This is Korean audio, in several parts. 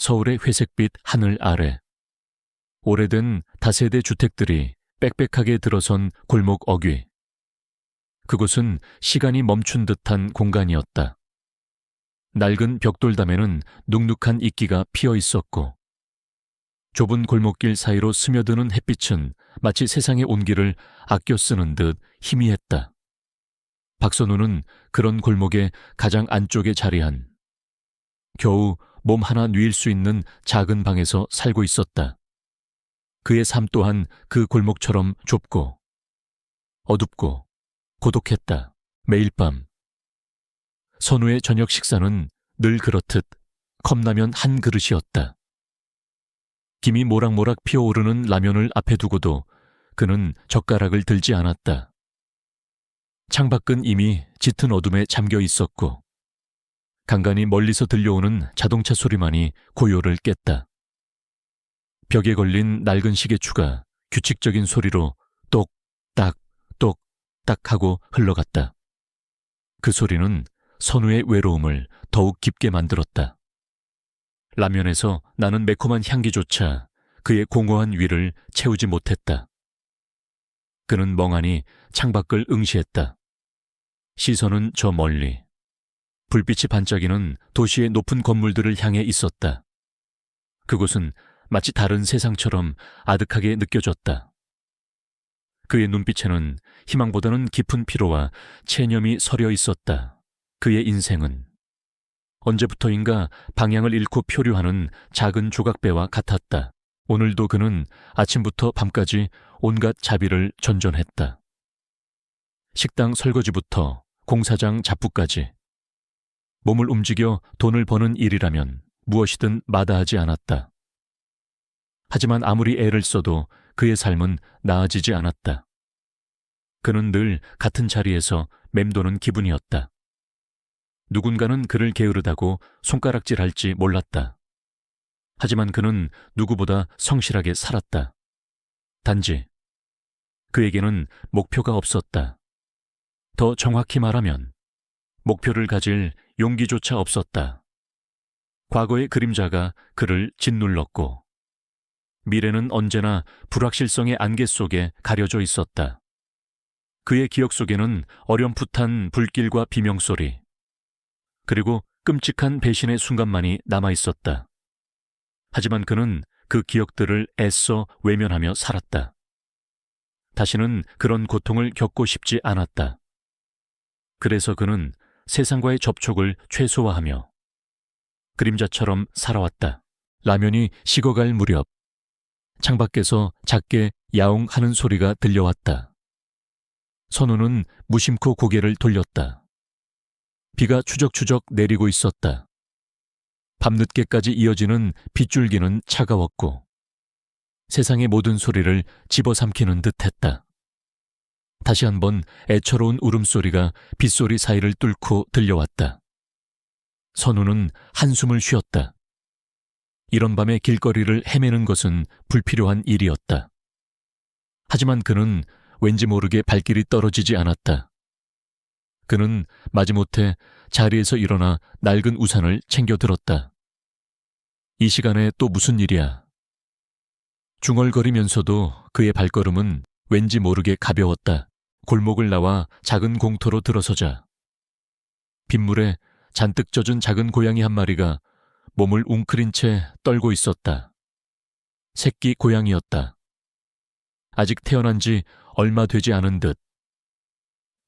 서울의 회색빛 하늘 아래 오래된 다세대 주택들이 빽빽하게 들어선 골목 어귀. 그곳은 시간이 멈춘 듯한 공간이었다. 낡은 벽돌담에는 눅눅한 이끼가 피어 있었고 좁은 골목길 사이로 스며드는 햇빛은 마치 세상의 온기를 아껴 쓰는 듯 희미했다. 박선우는 그런 골목의 가장 안쪽에 자리한 겨우 몸 하나 누일 수 있는 작은 방에서 살고 있었다. 그의 삶 또한 그 골목처럼 좁고 어둡고 고독했다. 매일 밤 선우의 저녁 식사는 늘 그렇듯 컵라면 한 그릇이었다. 김이 모락모락 피어오르는 라면을 앞에 두고도 그는 젓가락을 들지 않았다. 창밖은 이미 짙은 어둠에 잠겨 있었고 간간히 멀리서 들려오는 자동차 소리만이 고요를 깼다. 벽에 걸린 낡은 시계추가 규칙적인 소리로 똑딱 똑딱 하고 흘러갔다. 그 소리는 선우의 외로움을 더욱 깊게 만들었다. 라면에서 나는 매콤한 향기조차 그의 공허한 위를 채우지 못했다. 그는 멍하니 창밖을 응시했다. 시선은 저 멀리 불빛이 반짝이는 도시의 높은 건물들을 향해 있었다. 그곳은 마치 다른 세상처럼 아득하게 느껴졌다. 그의 눈빛에는 희망보다는 깊은 피로와 체념이 서려 있었다. 그의 인생은 언제부터인가 방향을 잃고 표류하는 작은 조각배와 같았다. 오늘도 그는 아침부터 밤까지 온갖 자비를 전전했다. 식당 설거지부터 공사장 잡부까지 몸을 움직여 돈을 버는 일이라면 무엇이든 마다하지 않았다. 하지만 아무리 애를 써도 그의 삶은 나아지지 않았다. 그는 늘 같은 자리에서 맴도는 기분이었다. 누군가는 그를 게으르다고 손가락질할지 몰랐다. 하지만 그는 누구보다 성실하게 살았다. 단지 그에게는 목표가 없었다. 더 정확히 말하면 목표를 가질 용기조차 없었다. 과거의 그림자가 그를 짓눌렀고 미래는 언제나 불확실성의 안개 속에 가려져 있었다. 그의 기억 속에는 어렴풋한 불길과 비명소리, 그리고 끔찍한 배신의 순간만이 남아있었다. 하지만 그는 그 기억들을 애써 외면하며 살았다. 다시는 그런 고통을 겪고 싶지 않았다. 그래서 그는 세상과의 접촉을 최소화하며 그림자처럼 살아왔다. 라면이 식어갈 무렵 창밖에서 작게 야옹하는 소리가 들려왔다. 선우는 무심코 고개를 돌렸다. 비가 추적추적 내리고 있었다. 밤늦게까지 이어지는 빗줄기는 차가웠고 세상의 모든 소리를 집어삼키는 듯했다. 다시 한번 애처로운 울음소리가 빗소리 사이를 뚫고 들려왔다. 선우는 한숨을 쉬었다. 이런 밤에 길거리를 헤매는 것은 불필요한 일이었다. 하지만 그는 왠지 모르게 발길이 떨어지지 않았다. 그는 마지못해 자리에서 일어나 낡은 우산을 챙겨 들었다. 이 시간에 또 무슨 일이야? 중얼거리면서도 그의 발걸음은 왠지 모르게 가벼웠다. 골목을 나와 작은 공터로 들어서자 빗물에 잔뜩 젖은 작은 고양이 한 마리가 몸을 웅크린 채 떨고 있었다. 새끼 고양이였다. 아직 태어난 지 얼마 되지 않은 듯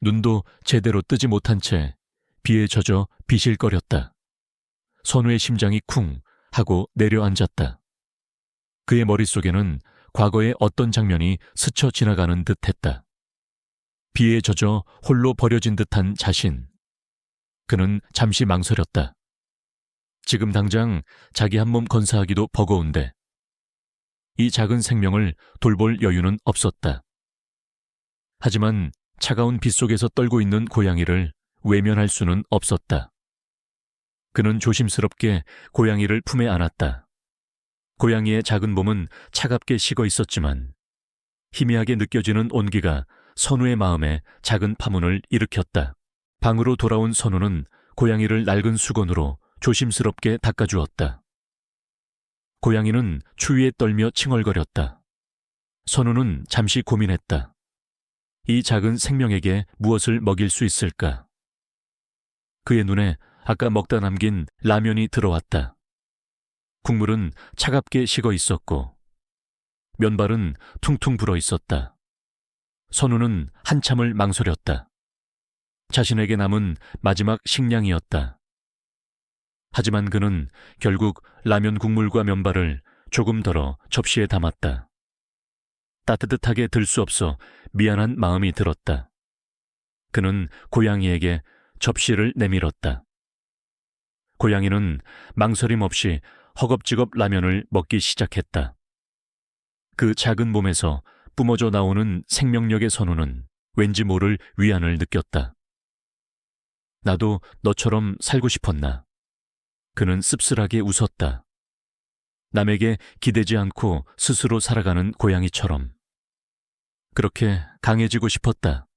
눈도 제대로 뜨지 못한 채 비에 젖어 비실거렸다. 선우의 심장이 쿵 하고 내려앉았다. 그의 머릿속에는 과거의 어떤 장면이 스쳐 지나가는 듯했다. 비에 젖어 홀로 버려진 듯한 자신. 그는 잠시 망설였다. 지금 당장 자기 한 몸 건사하기도 버거운데 이 작은 생명을 돌볼 여유는 없었다. 하지만 차가운 빗속에서 떨고 있는 고양이를 외면할 수는 없었다. 그는 조심스럽게 고양이를 품에 안았다. 고양이의 작은 몸은 차갑게 식어 있었지만 희미하게 느껴지는 온기가 선우의 마음에 작은 파문을 일으켰다. 방으로 돌아온 선우는 고양이를 낡은 수건으로 조심스럽게 닦아주었다. 고양이는 추위에 떨며 칭얼거렸다. 선우는 잠시 고민했다. 이 작은 생명에게 무엇을 먹일 수 있을까? 그의 눈에 아까 먹다 남긴 라면이 들어왔다. 국물은 차갑게 식어 있었고 면발은 퉁퉁 불어 있었다. 선우는 한참을 망설였다. 자신에게 남은 마지막 식량이었다. 하지만 그는 결국 라면 국물과 면발을 조금 덜어 접시에 담았다. 따뜻하게 들 수 없어 미안한 마음이 들었다. 그는 고양이에게 접시를 내밀었다. 고양이는 망설임 없이 허겁지겁 라면을 먹기 시작했다. 그 작은 몸에서 뿜어져 나오는 생명력의 선우는 왠지 모를 위안을 느꼈다. 나도 너처럼 살고 싶었나? 그는 씁쓸하게 웃었다. 남에게 기대지 않고 스스로 살아가는 고양이처럼. 그렇게 강해지고 싶었다.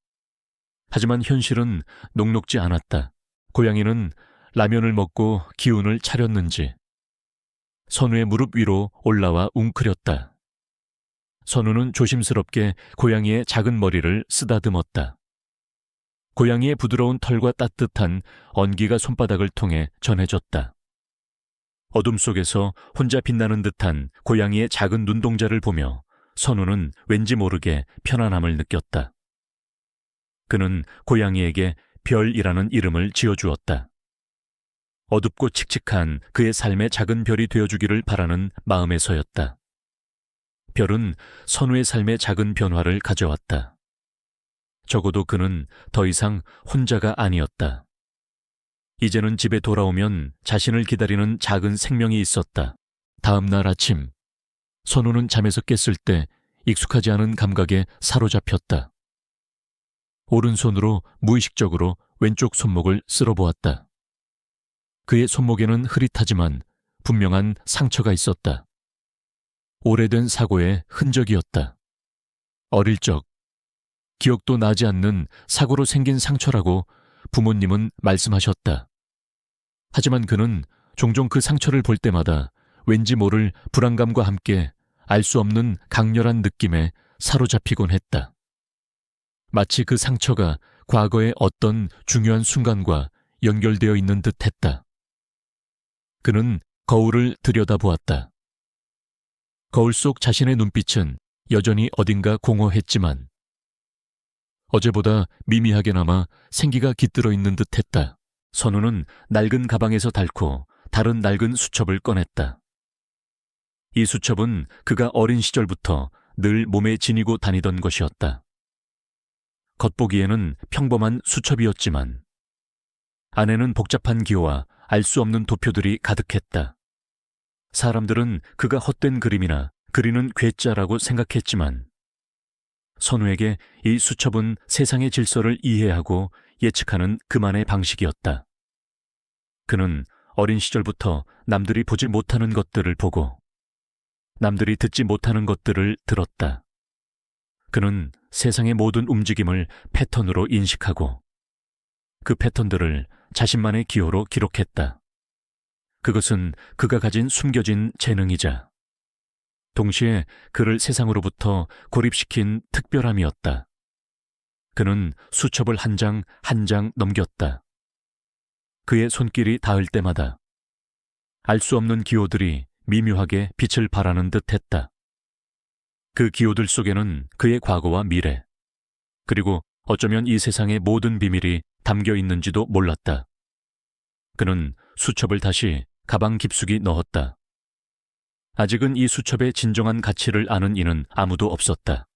하지만 현실은 녹록지 않았다. 고양이는 라면을 먹고 기운을 차렸는지 선우의 무릎 위로 올라와 웅크렸다. 선우는 조심스럽게 고양이의 작은 머리를 쓰다듬었다. 고양이의 부드러운 털과 따뜻한 언기가 손바닥을 통해 전해졌다. 어둠 속에서 혼자 빛나는 듯한 고양이의 작은 눈동자를 보며 선우는 왠지 모르게 편안함을 느꼈다. 그는 고양이에게 별이라는 이름을 지어주었다. 어둡고 칙칙한 그의 삶의 작은 별이 되어주기를 바라는 마음에서였다. 별은 선우의 삶의 작은 변화를 가져왔다. 적어도 그는 더 이상 혼자가 아니었다. 이제는 집에 돌아오면 자신을 기다리는 작은 생명이 있었다. 다음 날 아침, 선우는 잠에서 깼을 때 익숙하지 않은 감각에 사로잡혔다. 오른손으로 무의식적으로 왼쪽 손목을 쓸어보았다. 그의 손목에는 흐릿하지만 분명한 상처가 있었다. 오래된 사고의 흔적이었다. 어릴 적, 기억도 나지 않는 사고로 생긴 상처라고 부모님은 말씀하셨다. 하지만 그는 종종 그 상처를 볼 때마다 왠지 모를 불안감과 함께 알 수 없는 강렬한 느낌에 사로잡히곤 했다. 마치 그 상처가 과거의 어떤 중요한 순간과 연결되어 있는 듯 했다. 그는 거울을 들여다보았다. 거울 속 자신의 눈빛은 여전히 어딘가 공허했지만 어제보다 미미하게나마 생기가 깃들어 있는 듯 했다. 선우는 낡은 가방에서 닳고 다른 낡은 수첩을 꺼냈다. 이 수첩은 그가 어린 시절부터 늘 몸에 지니고 다니던 것이었다. 겉보기에는 평범한 수첩이었지만 안에는 복잡한 기호와 알 수 없는 도표들이 가득했다. 사람들은 그가 헛된 그림이나 그리는 괴짜라고 생각했지만 선우에게 이 수첩은 세상의 질서를 이해하고 예측하는 그만의 방식이었다. 그는 어린 시절부터 남들이 보지 못하는 것들을 보고 남들이 듣지 못하는 것들을 들었다. 그는 세상의 모든 움직임을 패턴으로 인식하고 그 패턴들을 자신만의 기호로 기록했다. 그것은 그가 가진 숨겨진 재능이자 동시에 그를 세상으로부터 고립시킨 특별함이었다. 그는 수첩을 한 장 한 장 넘겼다. 그의 손길이 닿을 때마다 알 수 없는 기호들이 미묘하게 빛을 발하는 듯 했다. 그 기호들 속에는 그의 과거와 미래, 그리고 어쩌면 이 세상의 모든 비밀이 담겨 있는지도 몰랐다. 그는 수첩을 다시 가방 깊숙이 넣었다. 아직은 이 수첩의 진정한 가치를 아는 이는 아무도 없었다.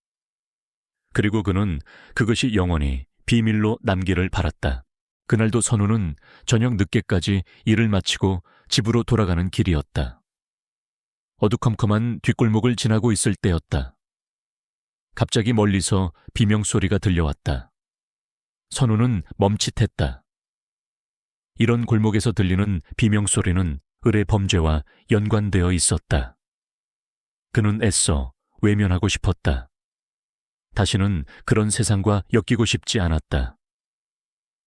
그리고 그는 그것이 영원히 비밀로 남기를 바랐다. 그날도 선우는 저녁 늦게까지 일을 마치고 집으로 돌아가는 길이었다. 어두컴컴한 뒷골목을 지나고 있을 때였다. 갑자기 멀리서 비명소리가 들려왔다. 선우는 멈칫했다. 이런 골목에서 들리는 비명소리는 을의 범죄와 연관되어 있었다. 그는 애써 외면하고 싶었다. 다시는 그런 세상과 엮이고 싶지 않았다.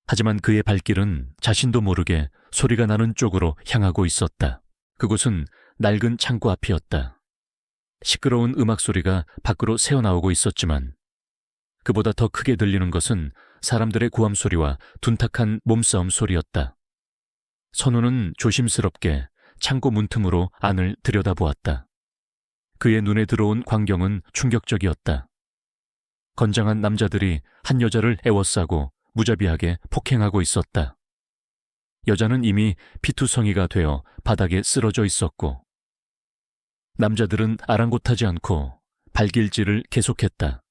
하지만 그의 발길은 자신도 모르게 소리가 나는 쪽으로 향하고 있었다. 그곳은 낡은 창고 앞이었다. 시끄러운 음악 소리가 밖으로 새어나오고 있었지만 그보다 더 크게 들리는 것은 사람들의 고함 소리와 둔탁한 몸싸움 소리였다. 선우는 조심스럽게 창고 문틈으로 안을 들여다보았다. 그의 눈에 들어온 광경은 충격적이었다. 건장한 남자들이 한 여자를 애워싸고 무자비하게 폭행하고 있었다. 여자는 이미 피투성이가 되어 바닥에 쓰러져 있었고 남자들은 아랑곳하지 않고 발길질을 계속했다.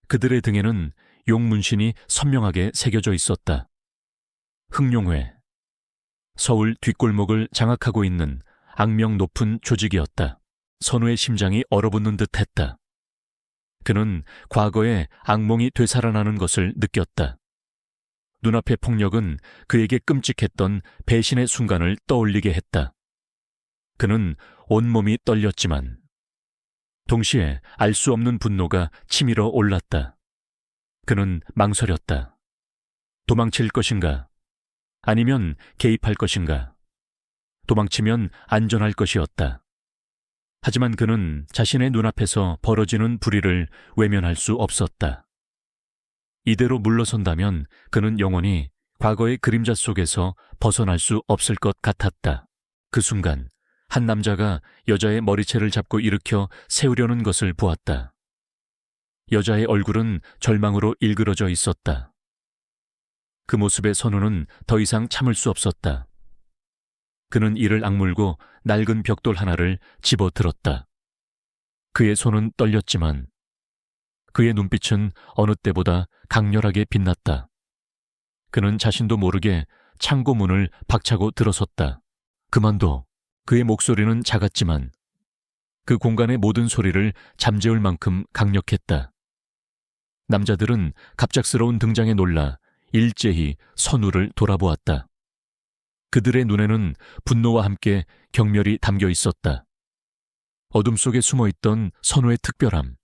그들의 등에는 용 문신이 선명하게 새겨져 있었다. 흑룡회, 서울 뒷골목을 장악하고 있는 악명 높은 조직이었다. 선우의 심장이 얼어붙는 듯했다. 그는 과거에 악몽이 되살아나는 것을 느꼈다. 눈앞의 폭력은 그에게 끔찍했던 배신의 순간을 떠올리게 했다. 그는 온몸이 떨렸지만 동시에 알 수 없는 분노가 치밀어 올랐다. 그는 망설였다. 도망칠 것인가? 아니면 개입할 것인가? 도망치면 안전할 것이었다. 하지만 그는 자신의 눈앞에서 벌어지는 불의를 외면할 수 없었다. 이대로 물러선다면 그는 영원히 과거의 그림자 속에서 벗어날 수 없을 것 같았다. 그 순간 한 남자가 여자의 머리채를 잡고 일으켜 세우려는 것을 보았다. 여자의 얼굴은 절망으로 일그러져 있었다. 그 모습에 선우는 더 이상 참을 수 없었다. 그는 이를 악물고 낡은 벽돌 하나를 집어들었다. 그의 손은 떨렸지만 그의 눈빛은 어느 때보다 강렬하게 빛났다. 그는 자신도 모르게 창고 문을 박차고 들어섰다. 그만둬. 그의 목소리는 작았지만 그 공간의 모든 소리를 잠재울 만큼 강력했다. 남자들은 갑작스러운 등장에 놀라 일제히 선우를 돌아보았다. 그들의 눈에는 분노와 함께 경멸이 담겨 있었다. 어둠 속에 숨어있던 선우의 특별함,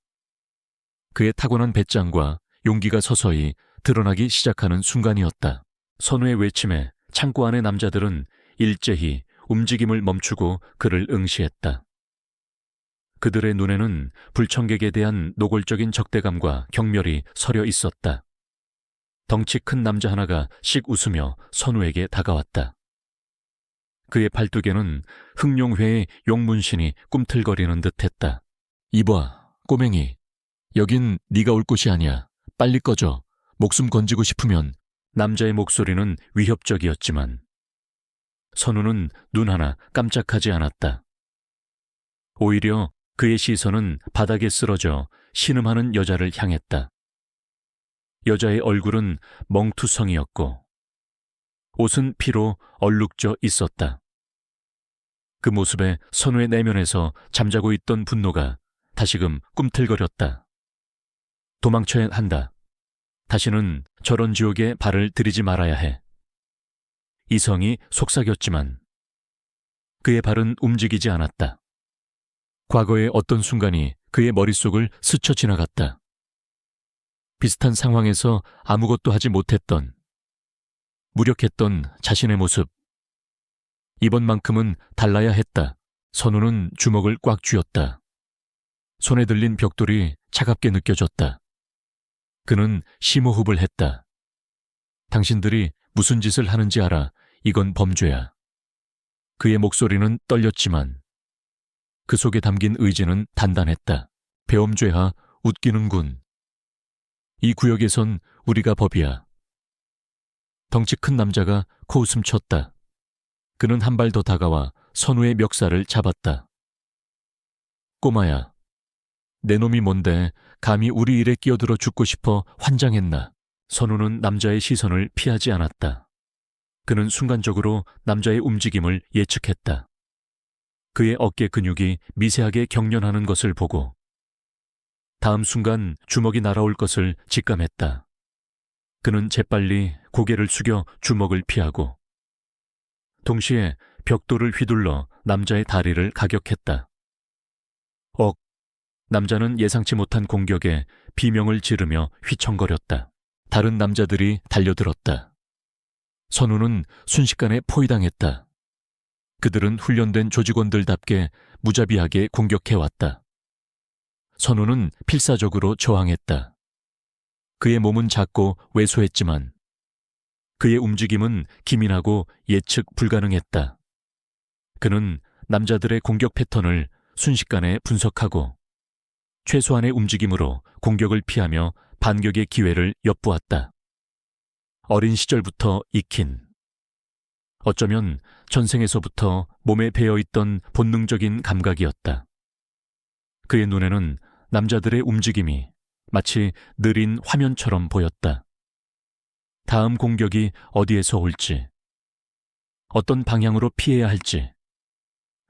그의 타고난 배짱과 용기가 서서히 드러나기 시작하는 순간이었다. 선우의 외침에 창고 안의 남자들은 일제히 움직임을 멈추고 그를 응시했다. 그들의 눈에는 불청객에 대한 노골적인 적대감과 경멸이 서려 있었다. 덩치 큰 남자 하나가 씩 웃으며 선우에게 다가왔다. 그의 팔뚝에는 흑룡회의 용문신이 꿈틀거리는 듯했다. 이봐, 꼬맹이. 여긴 네가 올 곳이 아니야. 빨리 꺼져. 목숨 건지고 싶으면. 남자의 목소리는 위협적이었지만 선우는 눈 하나 깜짝하지 않았다. 오히려 그의 시선은 바닥에 쓰러져 신음하는 여자를 향했다. 여자의 얼굴은 멍투성이었고 옷은 피로 얼룩져 있었다. 그 모습에 선우의 내면에서 잠자고 있던 분노가 다시금 꿈틀거렸다. 도망쳐야 한다. 다시는 저런 지옥에 발을 들이지 말아야 해. 이성이 속삭였지만 그의 발은 움직이지 않았다. 과거의 어떤 순간이 그의 머릿속을 스쳐 지나갔다. 비슷한 상황에서 아무것도 하지 못했던, 무력했던 자신의 모습. 이번만큼은 달라야 했다. 선우는 주먹을 꽉 쥐었다. 손에 들린 벽돌이 차갑게 느껴졌다. 그는 심호흡을 했다. 당신들이 무슨 짓을 하는지 알아. 이건 범죄야. 그의 목소리는 떨렸지만 그 속에 담긴 의지는 단단했다. 배엄죄하 웃기는군. 이 구역에선 우리가 법이야. 덩치 큰 남자가 코웃음 쳤다. 그는 한 발 더 다가와 선우의 멱살을 잡았다. 꼬마야, 내 놈이 뭔데 감히 우리 일에 끼어들어 죽고 싶어 환장했나. 선우는 남자의 시선을 피하지 않았다. 그는 순간적으로 남자의 움직임을 예측했다. 그의 어깨 근육이 미세하게 경련하는 것을 보고 다음 순간 주먹이 날아올 것을 직감했다. 그는 재빨리 고개를 숙여 주먹을 피하고 동시에 벽돌을 휘둘러 남자의 다리를 가격했다. 남자는 예상치 못한 공격에 비명을 지르며 휘청거렸다. 다른 남자들이 달려들었다. 선우는 순식간에 포위당했다. 그들은 훈련된 조직원들답게 무자비하게 공격해왔다. 선우는 필사적으로 저항했다. 그의 몸은 작고 왜소했지만 그의 움직임은 기민하고 예측 불가능했다. 그는 남자들의 공격 패턴을 순식간에 분석하고 최소한의 움직임으로 공격을 피하며 반격의 기회를 엿보았다. 어린 시절부터 익힌, 어쩌면 전생에서부터 몸에 배어있던 본능적인 감각이었다. 그의 눈에는 남자들의 움직임이 마치 느린 화면처럼 보였다. 다음 공격이 어디에서 올지, 어떤 방향으로 피해야 할지,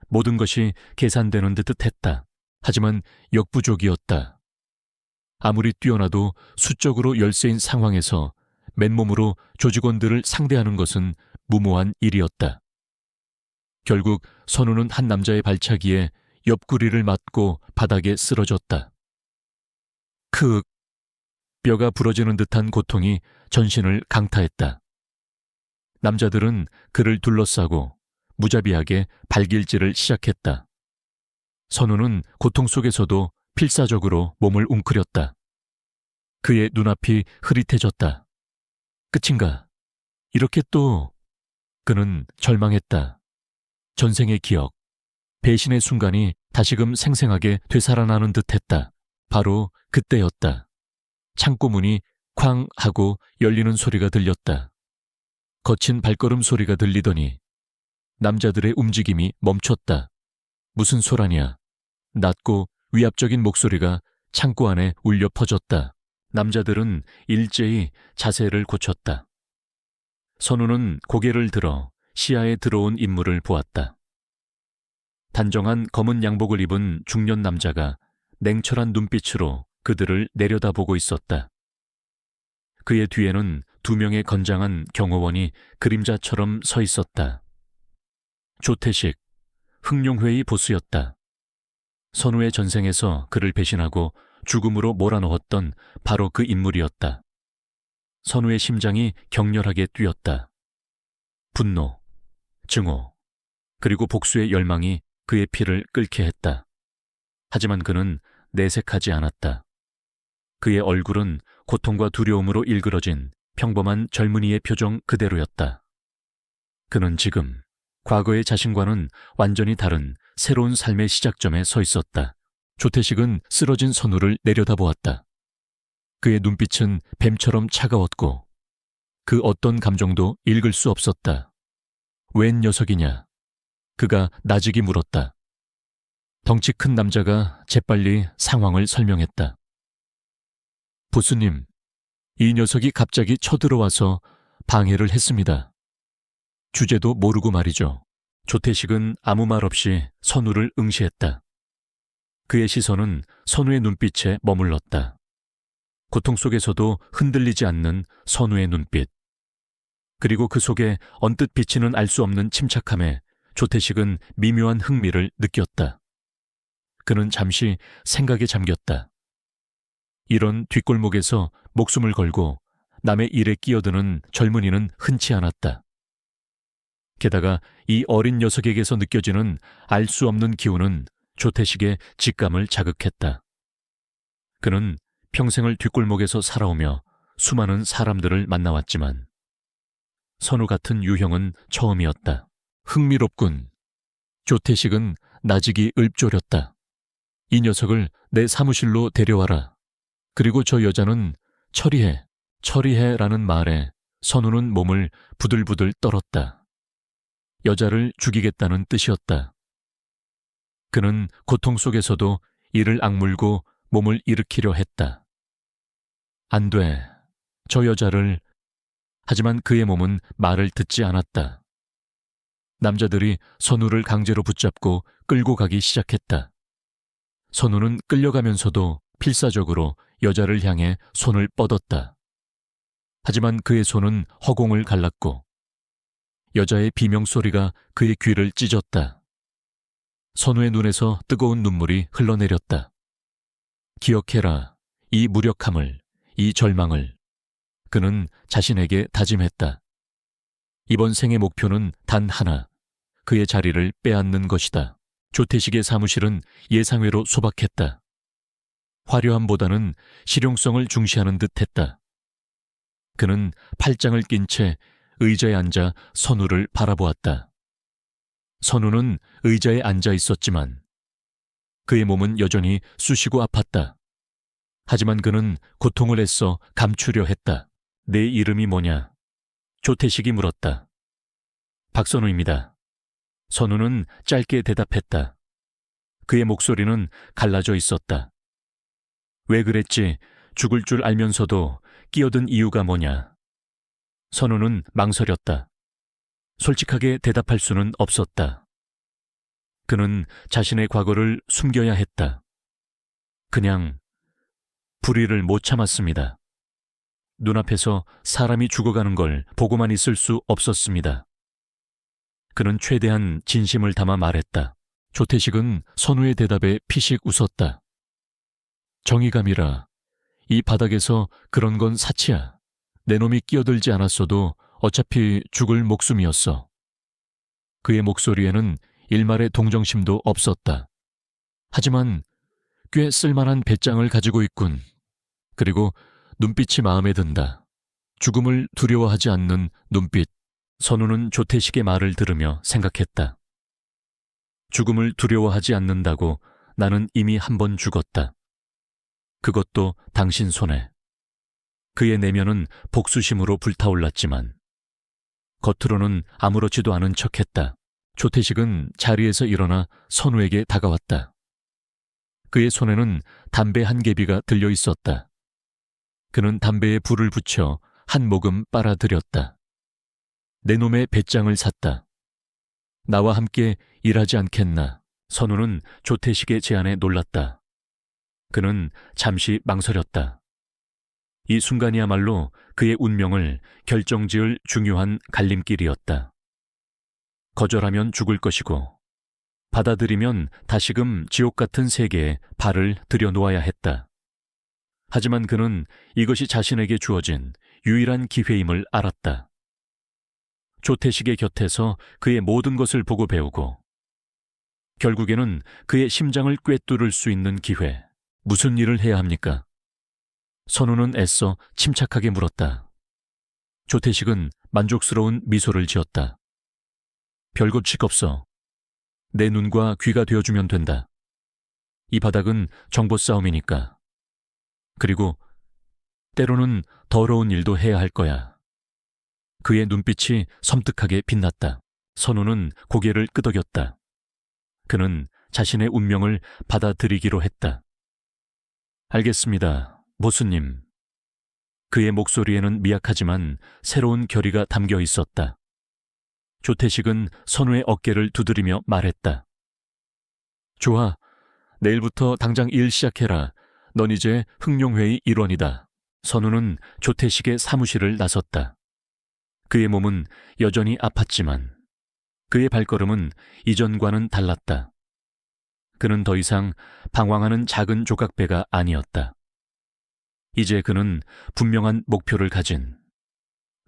모든 것이 계산되는 듯 했다. 하지만 역부족이었다. 아무리 뛰어나도 수적으로 열세인 상황에서 맨몸으로 조직원들을 상대하는 것은 무모한 일이었다. 결국 선우는 한 남자의 발차기에 옆구리를 맞고 바닥에 쓰러졌다. 크윽! 뼈가 부러지는 듯한 고통이 전신을 강타했다. 남자들은 그를 둘러싸고 무자비하게 발길질을 시작했다. 선우는 고통 속에서도 필사적으로 몸을 웅크렸다. 그의 눈앞이 흐릿해졌다. 끝인가? 이렇게 또... 그는 절망했다. 전생의 기억, 배신의 순간이 다시금 생생하게 되살아나는 듯했다. 바로 그때였다. 창고 문이 쾅 하고 열리는 소리가 들렸다. 거친 발걸음 소리가 들리더니 남자들의 움직임이 멈췄다. 무슨 소란이야? 낮고 위압적인 목소리가 창고 안에 울려 퍼졌다. 남자들은 일제히 자세를 고쳤다. 선우는 고개를 들어 시야에 들어온 인물을 보았다. 단정한 검은 양복을 입은 중년 남자가 냉철한 눈빛으로 그들을 내려다보고 있었다. 그의 뒤에는 2명의 건장한 경호원이 그림자처럼 서 있었다. 조태식, 흥룡회의 보스였다. 선우의 전생에서 그를 배신하고 죽음으로 몰아넣었던 바로 그 인물이었다. 선우의 심장이 격렬하게 뛰었다. 분노, 증오, 그리고 복수의 열망이 그의 피를 끓게 했다. 하지만 그는 내색하지 않았다. 그의 얼굴은 고통과 두려움으로 일그러진 평범한 젊은이의 표정 그대로였다. 그는 지금 과거의 자신과는 완전히 다른 새로운 삶의 시작점에 서 있었다. 조태식은 쓰러진 선우를 내려다보았다. 그의 눈빛은 뱀처럼 차가웠고 그 어떤 감정도 읽을 수 없었다. 웬 녀석이냐? 그가 나직이 물었다. 덩치 큰 남자가 재빨리 상황을 설명했다. 보스님, 이 녀석이 갑자기 쳐들어와서 방해를 했습니다. 주제도 모르고 말이죠. 조태식은 아무 말 없이 선우를 응시했다. 그의 시선은 선우의 눈빛에 머물렀다. 고통 속에서도 흔들리지 않는 선우의 눈빛. 그리고 그 속에 언뜻 비치는 알 수 없는 침착함에 조태식은 미묘한 흥미를 느꼈다. 그는 잠시 생각에 잠겼다. 이런 뒷골목에서 목숨을 걸고 남의 일에 끼어드는 젊은이는 흔치 않았다. 게다가 이 어린 녀석에게서 느껴지는 알 수 없는 기운은 조태식의 직감을 자극했다. 그는 평생을 뒷골목에서 살아오며 수많은 사람들을 만나왔지만 선우 같은 유형은 처음이었다. 흥미롭군. 조태식은 나직이 읊조렸다. 이 녀석을 내 사무실로 데려와라. 그리고 저 여자는 처리해라는 말에 선우는 몸을 부들부들 떨었다. 여자를 죽이겠다는 뜻이었다. 그는 고통 속에서도 이를 악물고 몸을 일으키려 했다. 안 돼. 저 여자를... 하지만 그의 몸은 말을 듣지 않았다. 남자들이 선우를 강제로 붙잡고 끌고 가기 시작했다. 선우는 끌려가면서도 필사적으로 여자를 향해 손을 뻗었다. 하지만 그의 손은 허공을 갈랐고 여자의 비명소리가 그의 귀를 찢었다. 선우의 눈에서 뜨거운 눈물이 흘러내렸다. 기억해라. 이 무력함을, 이 절망을. 그는 자신에게 다짐했다. 이번 생의 목표는 단 하나, 그의 자리를 빼앗는 것이다. 조태식의 사무실은 예상외로 소박했다. 화려함보다는 실용성을 중시하는 듯했다. 그는 팔짱을 낀 채 의자에 앉아 선우를 바라보았다. 선우는 의자에 앉아 있었지만 그의 몸은 여전히 쑤시고 아팠다. 하지만 그는 고통을 애써 감추려 했다. 내 이름이 뭐냐? 조태식이 물었다. 박선우입니다. 선우는 짧게 대답했다. 그의 목소리는 갈라져 있었다. 왜 그랬지? 죽을 줄 알면서도 끼어든 이유가 뭐냐? 선우는 망설였다. 솔직하게 대답할 수는 없었다. 그는 자신의 과거를 숨겨야 했다. 그냥 불의를 못 참았습니다. 눈앞에서 사람이 죽어가는 걸 보고만 있을 수 없었습니다. 그는 최대한 진심을 담아 말했다. 조태식은 선우의 대답에 피식 웃었다. 정의감이라. 이 바닥에서 그런 건 사치야. 내 놈이 끼어들지 않았어도 어차피 죽을 목숨이었어. 그의 목소리에는 일말의 동정심도 없었다. 하지만 꽤 쓸만한 배짱을 가지고 있군. 그리고 눈빛이 마음에 든다. 죽음을 두려워하지 않는 눈빛. 선우는 조태식의 말을 들으며 생각했다. 죽음을 두려워하지 않는다고 나는 이미 한 번 죽었다. 그것도 당신 손에. 그의 내면은 복수심으로 불타올랐지만 겉으로는 아무렇지도 않은 척했다. 조태식은 자리에서 일어나 선우에게 다가왔다. 그의 손에는 담배 한 개비가 들려 있었다. 그는 담배에 불을 붙여 한 모금 빨아들였다. 내 놈의 배짱을 샀다. 나와 함께 일하지 않겠나? 선우는 조태식의 제안에 놀랐다. 그는 잠시 망설였다. 이 순간이야말로 그의 운명을 결정지을 중요한 갈림길이었다. 거절하면 죽을 것이고 받아들이면 다시금 지옥 같은 세계에 발을 들여놓아야 했다. 하지만 그는 이것이 자신에게 주어진 유일한 기회임을 알았다. 조태식의 곁에서 그의 모든 것을 보고 배우고 결국에는 그의 심장을 꿰뚫을 수 있는 기회. 무슨 일을 해야 합니까? 선우는 애써 침착하게 물었다. 조태식은 만족스러운 미소를 지었다. 별고칙 없어. 내 눈과 귀가 되어주면 된다. 이 바닥은 정보 싸움이니까. 그리고 때로는 더러운 일도 해야 할 거야. 그의 눈빛이 섬뜩하게 빛났다. 선우는 고개를 끄덕였다. 그는 자신의 운명을 받아들이기로 했다. 알겠습니다, 모수님. 그의 목소리에는 미약하지만 새로운 결의가 담겨 있었다. 조태식은 선우의 어깨를 두드리며 말했다. 좋아, 내일부터 당장 일 시작해라. 넌 이제 흥룡회의 일원이다. 선우는 조태식의 사무실을 나섰다. 그의 몸은 여전히 아팠지만 그의 발걸음은 이전과는 달랐다. 그는 더 이상 방황하는 작은 조각배가 아니었다. 이제 그는 분명한 목표를 가진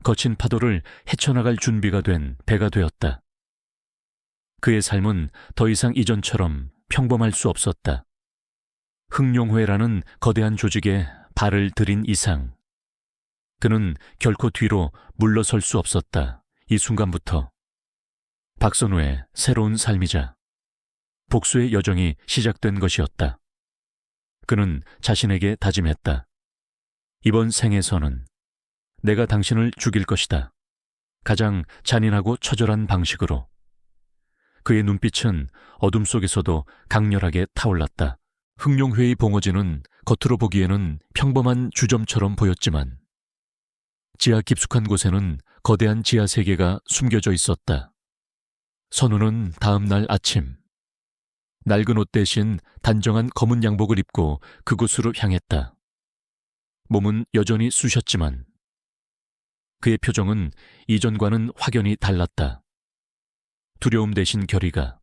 거친 파도를 헤쳐나갈 준비가 된 배가 되었다. 그의 삶은 더 이상 이전처럼 평범할 수 없었다. 흥룡회라는 거대한 조직에 발을 들인 이상 그는 결코 뒤로 물러설 수 없었다. 이 순간부터 박선우의 새로운 삶이자 복수의 여정이 시작된 것이었다. 그는 자신에게 다짐했다. 이번 생에서는 내가 당신을 죽일 것이다. 가장 잔인하고 처절한 방식으로. 그의 눈빛은 어둠 속에서도 강렬하게 타올랐다. 흥룡회의 봉오지는 겉으로 보기에는 평범한 주점처럼 보였지만 지하 깊숙한 곳에는 거대한 지하 세계가 숨겨져 있었다. 선우는 다음 날 아침 낡은 옷 대신 단정한 검은 양복을 입고 그곳으로 향했다. 몸은 여전히 쑤셨지만 그의 표정은 이전과는 확연히 달랐다. 두려움 대신 결의가,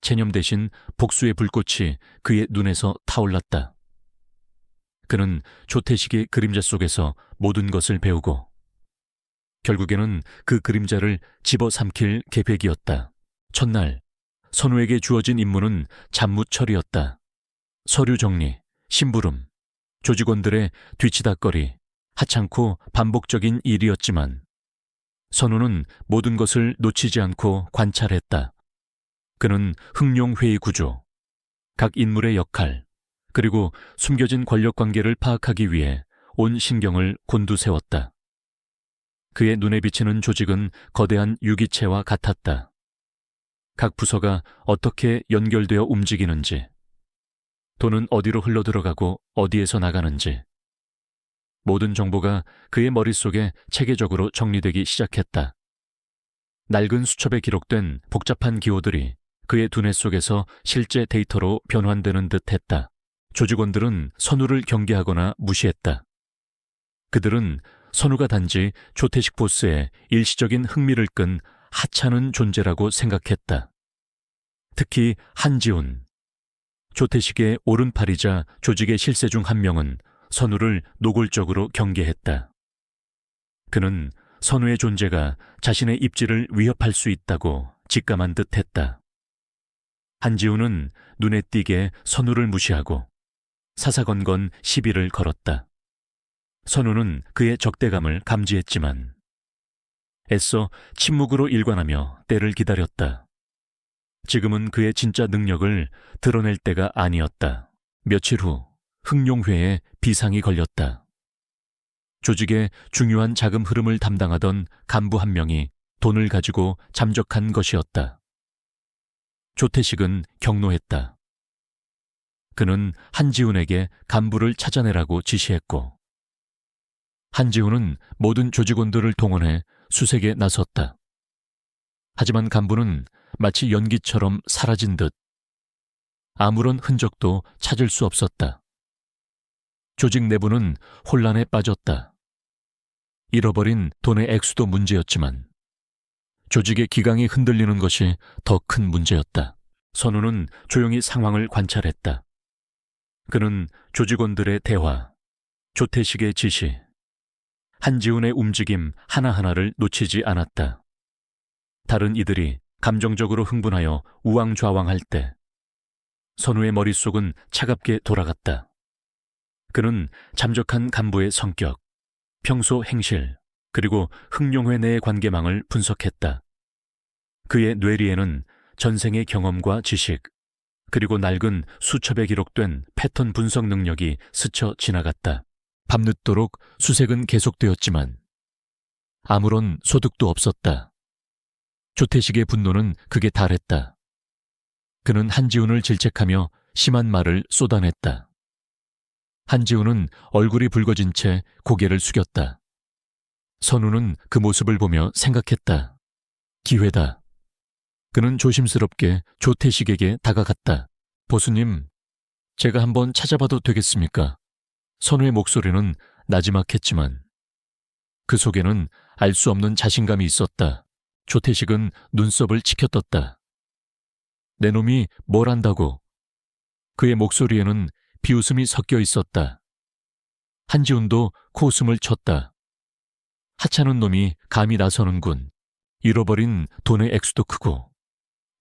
체념 대신 복수의 불꽃이 그의 눈에서 타올랐다. 그는 조태식의 그림자 속에서 모든 것을 배우고 결국에는 그 그림자를 집어삼킬 계획이었다. 첫날 선우에게 주어진 임무는 잡무 처리였다. 서류 정리, 심부름, 조직원들의 뒤치다꺼리, 하찮고 반복적인 일이었지만 선우는 모든 것을 놓치지 않고 관찰했다. 그는 흥룡회의 구조, 각 인물의 역할, 그리고 숨겨진 권력관계를 파악하기 위해 온 신경을 곤두세웠다. 그의 눈에 비치는 조직은 거대한 유기체와 같았다. 각 부서가 어떻게 연결되어 움직이는지, 돈은 어디로 흘러들어가고 어디에서 나가는지, 모든 정보가 그의 머릿속에 체계적으로 정리되기 시작했다. 낡은 수첩에 기록된 복잡한 기호들이 그의 두뇌 속에서 실제 데이터로 변환되는 듯 했다. 조직원들은 선우를 경계하거나 무시했다. 그들은 선우가 단지 조태식 보스의 일시적인 흥미를 끈 하찮은 존재라고 생각했다. 특히 한지훈, 조태식의 오른팔이자 조직의 실세 중 한 명은 선우를 노골적으로 경계했다. 그는 선우의 존재가 자신의 입지를 위협할 수 있다고 직감한 듯 했다. 한지훈은 눈에 띄게 선우를 무시하고 사사건건 시비를 걸었다. 선우는 그의 적대감을 감지했지만 애써 침묵으로 일관하며 때를 기다렸다. 지금은 그의 진짜 능력을 드러낼 때가 아니었다. 며칠 후 흥룡회에 비상이 걸렸다. 조직의 중요한 자금 흐름을 담당하던 간부 한 명이 돈을 가지고 잠적한 것이었다. 조태식은 경로했다. 그는 한지훈에게 간부를 찾아내라고 지시했고 한지훈은 모든 조직원들을 동원해 수색에 나섰다. 하지만 간부는 마치 연기처럼 사라진 듯 아무런 흔적도 찾을 수 없었다. 조직 내부는 혼란에 빠졌다. 잃어버린 돈의 액수도 문제였지만 조직의 기강이 흔들리는 것이 더 큰 문제였다. 선우는 조용히 상황을 관찰했다. 그는 조직원들의 대화, 조태식의 지시, 한지훈의 움직임 하나하나를 놓치지 않았다. 다른 이들이 감정적으로 흥분하여 우왕좌왕할 때 선우의 머릿속은 차갑게 돌아갔다. 그는 잠적한 간부의 성격, 평소 행실, 그리고 흥룡회 내의 관계망을 분석했다. 그의 뇌리에는 전생의 경험과 지식, 그리고 낡은 수첩에 기록된 패턴 분석 능력이 스쳐 지나갔다. 밤늦도록 수색은 계속되었지만 아무런 소득도 없었다. 조태식의 분노는 극에 달했다. 그는 한지훈을 질책하며 심한 말을 쏟아냈다. 한지훈은 얼굴이 붉어진 채 고개를 숙였다. 선우는 그 모습을 보며 생각했다. 기회다. 그는 조심스럽게 조태식에게 다가갔다. 보수님, 제가 한번 찾아봐도 되겠습니까? 선우의 목소리는 나지막했지만 그 속에는 알 수 없는 자신감이 있었다. 조태식은 눈썹을 치켜떴다. 내 놈이 뭘 안다고? 그의 목소리에는 비웃음이 섞여 있었다. 한지훈도 코웃음을 쳤다. 하찮은 놈이 감히 나서는군. 잃어버린 돈의 액수도 크고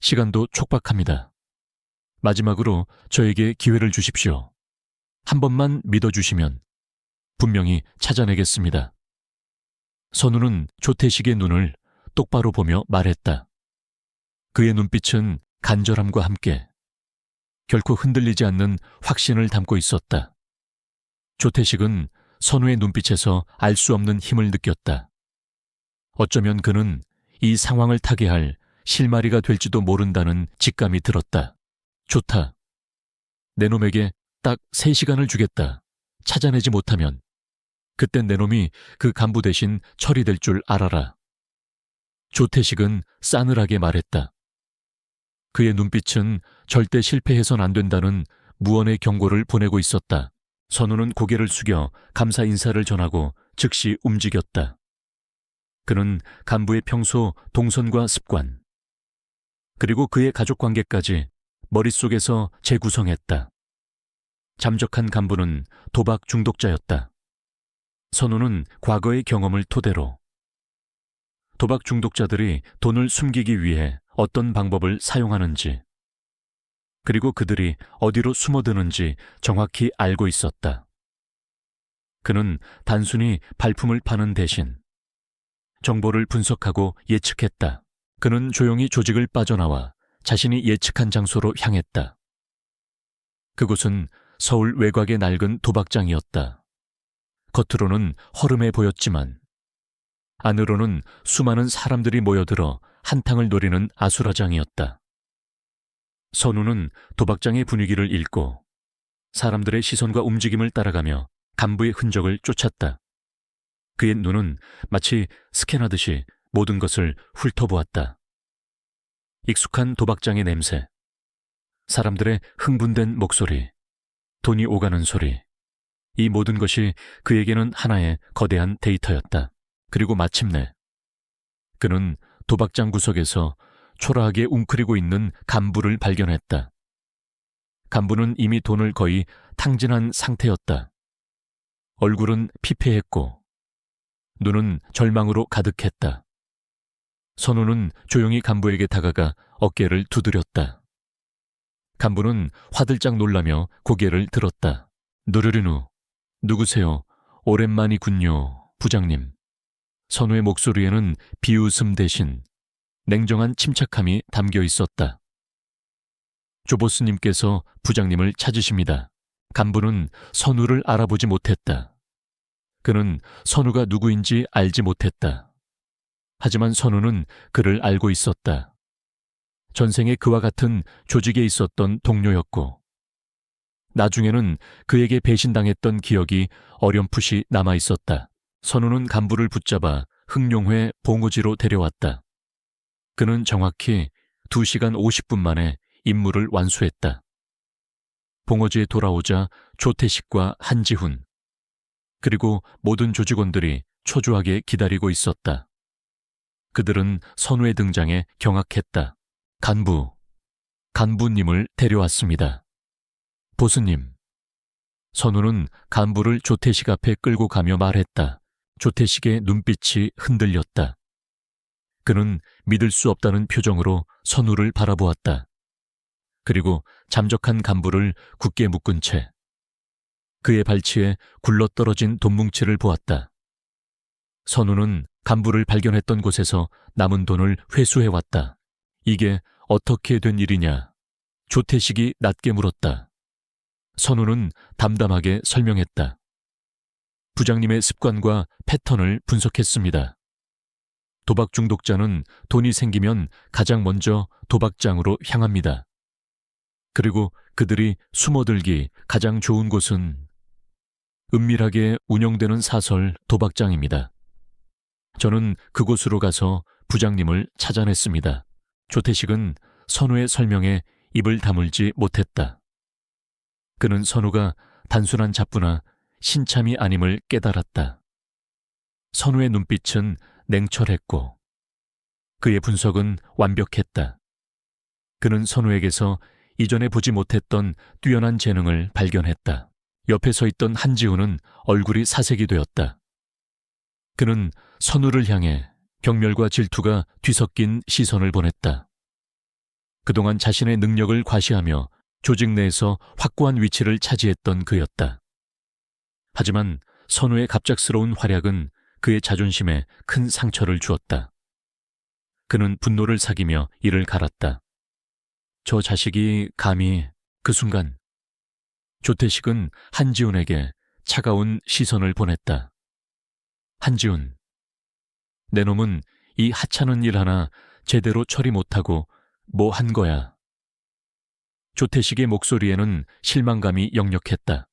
시간도 촉박합니다. 마지막으로 저에게 기회를 주십시오. 한 번만 믿어주시면 분명히 찾아내겠습니다. 선우는 조태식의 눈을 똑바로 보며 말했다. 그의 눈빛은 간절함과 함께 결코 흔들리지 않는 확신을 담고 있었다. 조태식은 선우의 눈빛에서 알 수 없는 힘을 느꼈다. 어쩌면 그는 이 상황을 타게 할 실마리가 될지도 모른다는 직감이 들었다. 좋다. 내 놈에게 딱 3시간을 주겠다. 찾아내지 못하면 그땐 내 놈이 그 간부 대신 처리될 줄 알아라. 조태식은 싸늘하게 말했다. 그의 눈빛은 절대 실패해선 안 된다는 무언의 경고를 보내고 있었다. 선우는 고개를 숙여 감사 인사를 전하고 즉시 움직였다. 그는 간부의 평소 동선과 습관, 그리고 그의 가족관계까지 머릿속에서 재구성했다. 잠적한 간부는 도박 중독자였다. 선우는 과거의 경험을 토대로 도박 중독자들이 돈을 숨기기 위해 어떤 방법을 사용하는지, 그리고 그들이 어디로 숨어드는지 정확히 알고 있었다. 그는 단순히 발품을 파는 대신 정보를 분석하고 예측했다. 그는 조용히 조직을 빠져나와 자신이 예측한 장소로 향했다. 그곳은 서울 외곽의 낡은 도박장이었다. 겉으로는 허름해 보였지만 안으로는 수많은 사람들이 모여들어 한탕을 노리는 아수라장이었다. 선우는 도박장의 분위기를 읽고 사람들의 시선과 움직임을 따라가며 간부의 흔적을 쫓았다. 그의 눈은 마치 스캔하듯이 모든 것을 훑어보았다. 익숙한 도박장의 냄새, 사람들의 흥분된 목소리, 돈이 오가는 소리, 이 모든 것이 그에게는 하나의 거대한 데이터였다. 그리고 마침내 그는 도박장 구석에서 초라하게 웅크리고 있는 간부를 발견했다. 간부는 이미 돈을 거의 탕진한 상태였다. 얼굴은 피폐했고 눈은 절망으로 가득했다. 선우는 조용히 간부에게 다가가 어깨를 두드렸다. 간부는 화들짝 놀라며 고개를 들었다. 누르르누, 누구세요? 오랜만이군요, 부장님. 선우의 목소리에는 비웃음 대신 냉정한 침착함이 담겨 있었다. 조보스님께서 부장님을 찾으십니다. 간부는 선우를 알아보지 못했다. 그는 선우가 누구인지 알지 못했다. 하지만 선우는 그를 알고 있었다. 전생에 그와 같은 조직에 있었던 동료였고 나중에는 그에게 배신당했던 기억이 어렴풋이 남아 있었다. 선우는 간부를 붙잡아 흑룡회 봉오지로 데려왔다. 그는 정확히 2시간 50분 만에 임무를 완수했다. 봉오지에 돌아오자 조태식과 한지훈, 그리고 모든 조직원들이 초조하게 기다리고 있었다. 그들은 선우의 등장에 경악했다. 간부님을 데려왔습니다. 보스님. 선우는 간부를 조태식 앞에 끌고 가며 말했다. 조태식의 눈빛이 흔들렸다. 그는 믿을 수 없다는 표정으로 선우를 바라보았다. 그리고 잠적한 간부를 굳게 묶은 채 그의 발치에 굴러떨어진 돈뭉치를 보았다. 선우는 간부를 발견했던 곳에서 남은 돈을 회수해왔다. 이게 어떻게 된 일이냐? 조태식이 낮게 물었다. 선우는 담담하게 설명했다. 부장님의 습관과 패턴을 분석했습니다. 도박 중독자는 돈이 생기면 가장 먼저 도박장으로 향합니다. 그리고 그들이 숨어들기 가장 좋은 곳은 은밀하게 운영되는 사설 도박장입니다. 저는 그곳으로 가서 부장님을 찾아냈습니다. 조태식은 선우의 설명에 입을 다물지 못했다. 그는 선우가 단순한 잡부나 신참이 아님을 깨달았다. 선우의 눈빛은 냉철했고 그의 분석은 완벽했다. 그는 선우에게서 이전에 보지 못했던 뛰어난 재능을 발견했다. 옆에 서 있던 한지훈은 얼굴이 사색이 되었다. 그는 선우를 향해 경멸과 질투가 뒤섞인 시선을 보냈다. 그동안 자신의 능력을 과시하며 조직 내에서 확고한 위치를 차지했던 그였다. 하지만 선우의 갑작스러운 활약은 그의 자존심에 큰 상처를 주었다. 그는 분노를 사기며 이를 갈았다. 저 자식이 감히... 그 순간 조태식은 한지훈에게 차가운 시선을 보냈다. 한지훈, 내 놈은 이 하찮은 일 하나 제대로 처리 못하고 뭐 한 거야. 조태식의 목소리에는 실망감이 역력했다.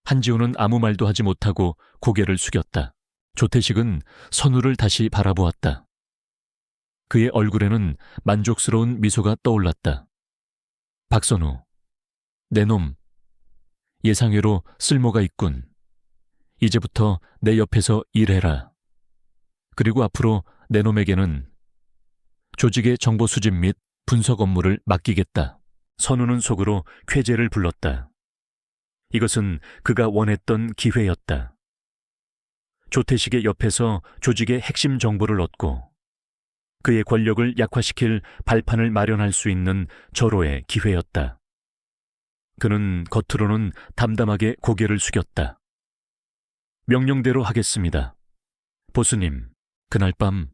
한지훈은 아무 말도 하지 못하고 고개를 숙였다. 조태식은 선우를 다시 바라보았다. 그의 얼굴에는 만족스러운 미소가 떠올랐다. 박선우, 내 놈, 예상외로 쓸모가 있군. 이제부터 내 옆에서 일해라. 그리고 앞으로 내 놈에게는 조직의 정보 수집 및 분석 업무를 맡기겠다. 선우는 속으로 쾌재를 불렀다. 이것은 그가 원했던 기회였다. 조태식의 옆에서 조직의 핵심 정보를 얻고 그의 권력을 약화시킬 발판을 마련할 수 있는 절호의 기회였다. 그는 겉으로는 담담하게 고개를 숙였다. 명령대로 하겠습니다. 보수님, 그날 밤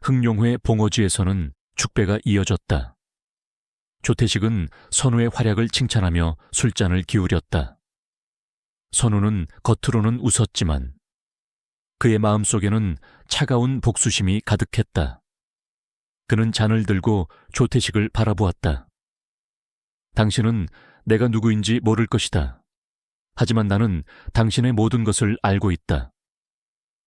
흥룡회 봉어지에서는 축배가 이어졌다. 조태식은 선우의 활약을 칭찬하며 술잔을 기울였다. 선우는 겉으로는 웃었지만 그의 마음속에는 차가운 복수심이 가득했다. 그는 잔을 들고 조태식을 바라보았다. 당신은 내가 누구인지 모를 것이다. 하지만 나는 당신의 모든 것을 알고 있다.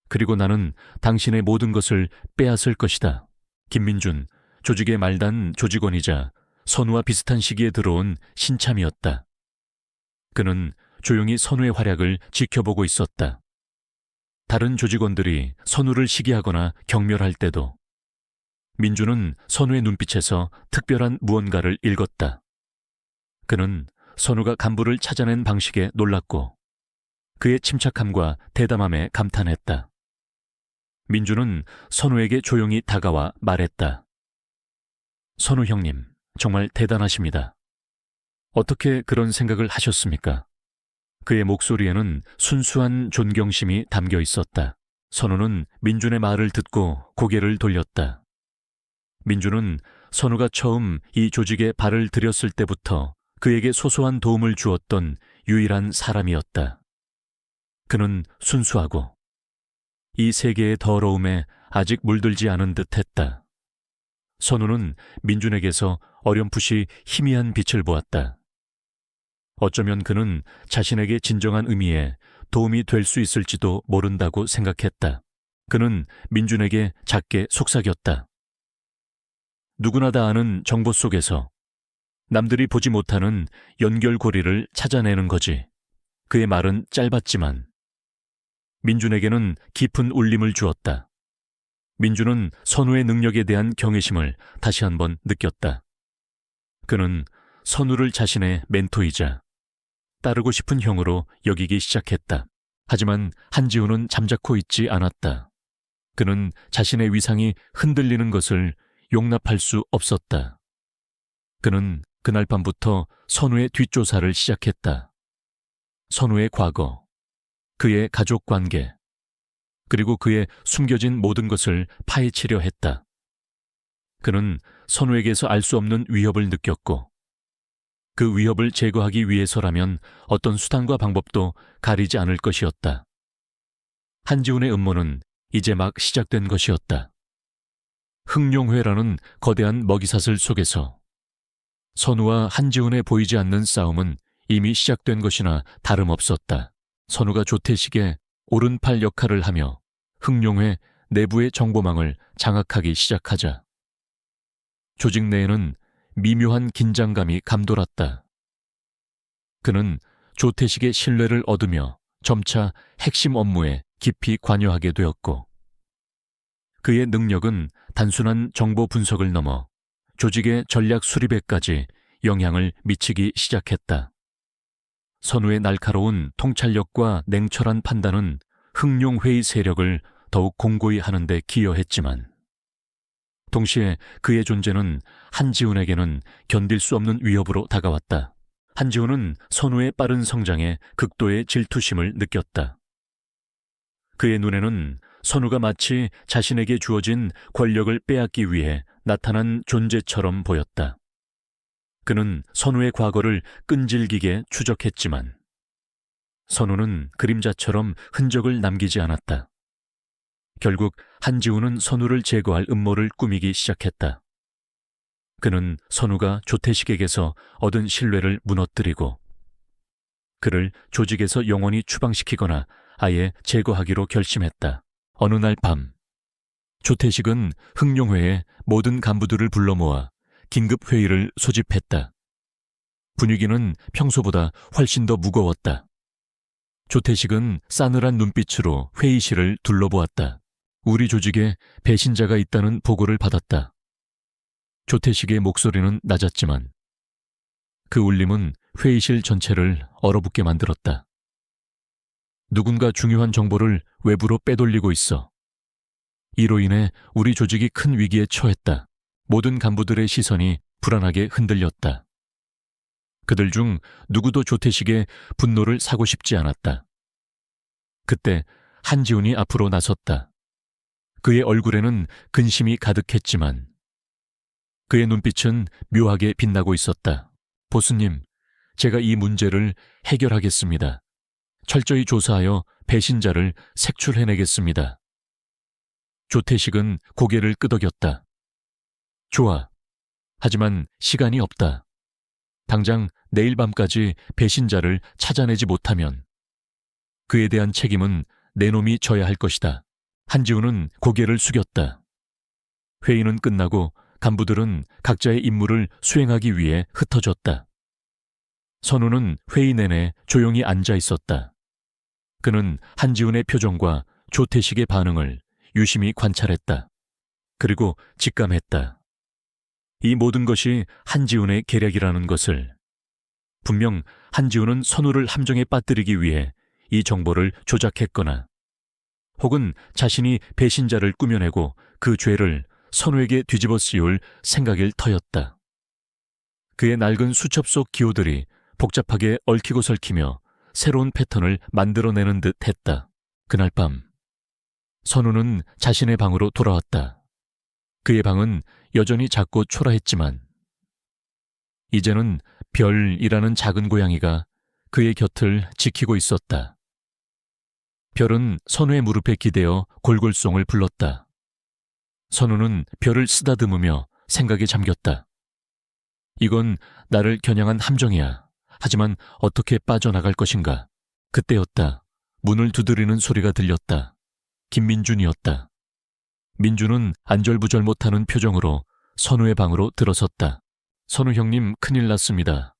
그리고 나는 당신의 모든 것을 빼앗을 것이다. 김민준, 조직의 말단 조직원이자 선우와 비슷한 시기에 들어온 신참이었다. 그는 조용히 선우의 활약을 지켜보고 있었다. 다른 조직원들이 선우를 시기하거나 경멸할 때도 민주는 선우의 눈빛에서 특별한 무언가를 읽었다. 그는 선우가 간부를 찾아낸 방식에 놀랐고 그의 침착함과 대담함에 감탄했다. 민주는 선우에게 조용히 다가와 말했다. 선우 형님, 정말 대단하십니다. 어떻게 그런 생각을 하셨습니까? 그의 목소리에는 순수한 존경심이 담겨 있었다. 선우는 민준의 말을 듣고 고개를 돌렸다. 민준은 선우가 처음 이 조직에 발을 들였을 때부터 그에게 소소한 도움을 주었던 유일한 사람이었다. 그는 순수하고 이 세계의 더러움에 아직 물들지 않은 듯했다. 선우는 민준에게서 어렴풋이 희미한 빛을 보았다. 어쩌면 그는 자신에게 진정한 의미에 도움이 될 수 있을지도 모른다고 생각했다. 그는 민준에게 작게 속삭였다. 누구나 다 아는 정보 속에서 남들이 보지 못하는 연결고리를 찾아내는 거지. 그의 말은 짧았지만 민준에게는 깊은 울림을 주었다. 민준은 선우의 능력에 대한 경외심을 다시 한번 느꼈다. 그는 선우를 자신의 멘토이자 따르고 싶은 형으로 여기기 시작했다. 하지만 한지우는 잠자코 있지 않았다. 그는 자신의 위상이 흔들리는 것을 용납할 수 없었다. 그는 그날 밤부터 선우의 뒷조사를 시작했다. 선우의 과거, 그의 가족 관계, 그리고 그의 숨겨진 모든 것을 파헤치려 했다. 그는 선우에게서 알 수 없는 위협을 느꼈고 그 위협을 제거하기 위해서라면 어떤 수단과 방법도 가리지 않을 것이었다. 한지훈의 음모는 이제 막 시작된 것이었다. 흥룡회라는 거대한 먹이사슬 속에서 선우와 한지훈의 보이지 않는 싸움은 이미 시작된 것이나 다름없었다. 선우가 조태식의 오른팔 역할을 하며 흥룡회 내부의 정보망을 장악하기 시작하자 조직 내에는 미묘한 긴장감이 감돌았다. 그는 조태식의 신뢰를 얻으며 점차 핵심 업무에 깊이 관여하게 되었고 그의 능력은 단순한 정보 분석을 넘어 조직의 전략 수립에까지 영향을 미치기 시작했다. 선우의 날카로운 통찰력과 냉철한 판단은 흥룡회의 세력을 더욱 공고히 하는 데 기여했지만 동시에 그의 존재는 한지훈에게는 견딜 수 없는 위협으로 다가왔다. 한지훈은 선우의 빠른 성장에 극도의 질투심을 느꼈다. 그의 눈에는 선우가 마치 자신에게 주어진 권력을 빼앗기 위해 나타난 존재처럼 보였다. 그는 선우의 과거를 끈질기게 추적했지만 선우는 그림자처럼 흔적을 남기지 않았다. 결국 한지훈은 선우를 제거할 음모를 꾸미기 시작했다. 그는 선우가 조태식에게서 얻은 신뢰를 무너뜨리고 그를 조직에서 영원히 추방시키거나 아예 제거하기로 결심했다. 어느 날 밤 조태식은 흥룡회의 모든 간부들을 불러 모아 긴급 회의를 소집했다. 분위기는 평소보다 훨씬 더 무거웠다. 조태식은 싸늘한 눈빛으로 회의실을 둘러보았다. 우리 조직에 배신자가 있다는 보고를 받았다. 조태식의 목소리는 낮았지만 그 울림은 회의실 전체를 얼어붙게 만들었다. 누군가 중요한 정보를 외부로 빼돌리고 있어. 이로 인해 우리 조직이 큰 위기에 처했다. 모든 간부들의 시선이 불안하게 흔들렸다. 그들 중 누구도 조태식의 분노를 사고 싶지 않았다. 그때 한지훈이 앞으로 나섰다. 그의 얼굴에는 근심이 가득했지만 그의 눈빛은 묘하게 빛나고 있었다. 보수님, 제가 이 문제를 해결하겠습니다. 철저히 조사하여 배신자를 색출해내겠습니다. 조태식은 고개를 끄덕였다. 좋아. 하지만 시간이 없다. 당장 내일 밤까지 배신자를 찾아내지 못하면 그에 대한 책임은 내 놈이 져야 할 것이다. 한지훈은 고개를 숙였다. 회의는 끝나고 간부들은 각자의 임무를 수행하기 위해 흩어졌다. 선우는 회의 내내 조용히 앉아 있었다. 그는 한지훈의 표정과 조태식의 반응을 유심히 관찰했다. 그리고 직감했다. 이 모든 것이 한지훈의 계략이라는 것을. 분명 한지훈은 선우를 함정에 빠뜨리기 위해 이 정보를 조작했거나 혹은 자신이 배신자를 꾸며내고 그 죄를 선우에게 뒤집어 씌울 생각일 터였다. 그의 낡은 수첩 속 기호들이 복잡하게 얽히고 설키며 새로운 패턴을 만들어내는 듯 했다. 그날 밤 선우는 자신의 방으로 돌아왔다. 그의 방은 여전히 작고 초라했지만 이제는 별이라는 작은 고양이가 그의 곁을 지키고 있었다. 별은 선우의 무릎에 기대어 골골송을 불렀다. 선우는 별을 쓰다듬으며 생각에 잠겼다. 이건 나를 겨냥한 함정이야. 하지만 어떻게 빠져나갈 것인가? 그때였다. 문을 두드리는 소리가 들렸다. 김민준이었다. 민준은 안절부절 못하는 표정으로 선우의 방으로 들어섰다. 선우 형님, 큰일 났습니다.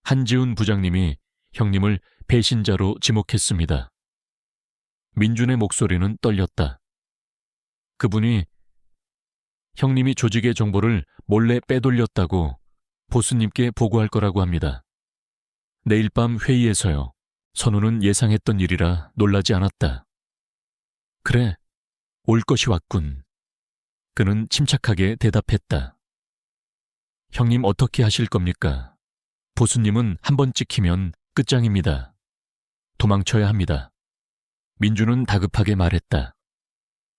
한지훈 부장님이 형님을 배신자로 지목했습니다. 민준의 목소리는 떨렸다. 그분이 형님이 조직의 정보를 몰래 빼돌렸다고 보수님께 보고할 거라고 합니다. 내일 밤 회의에서요. 선우는 예상했던 일이라 놀라지 않았다. 그래, 올 것이 왔군. 그는 침착하게 대답했다. 형님 어떻게 하실 겁니까? 보수님은 한번 찍히면 끝장입니다. 도망쳐야 합니다. 민주는 다급하게 말했다.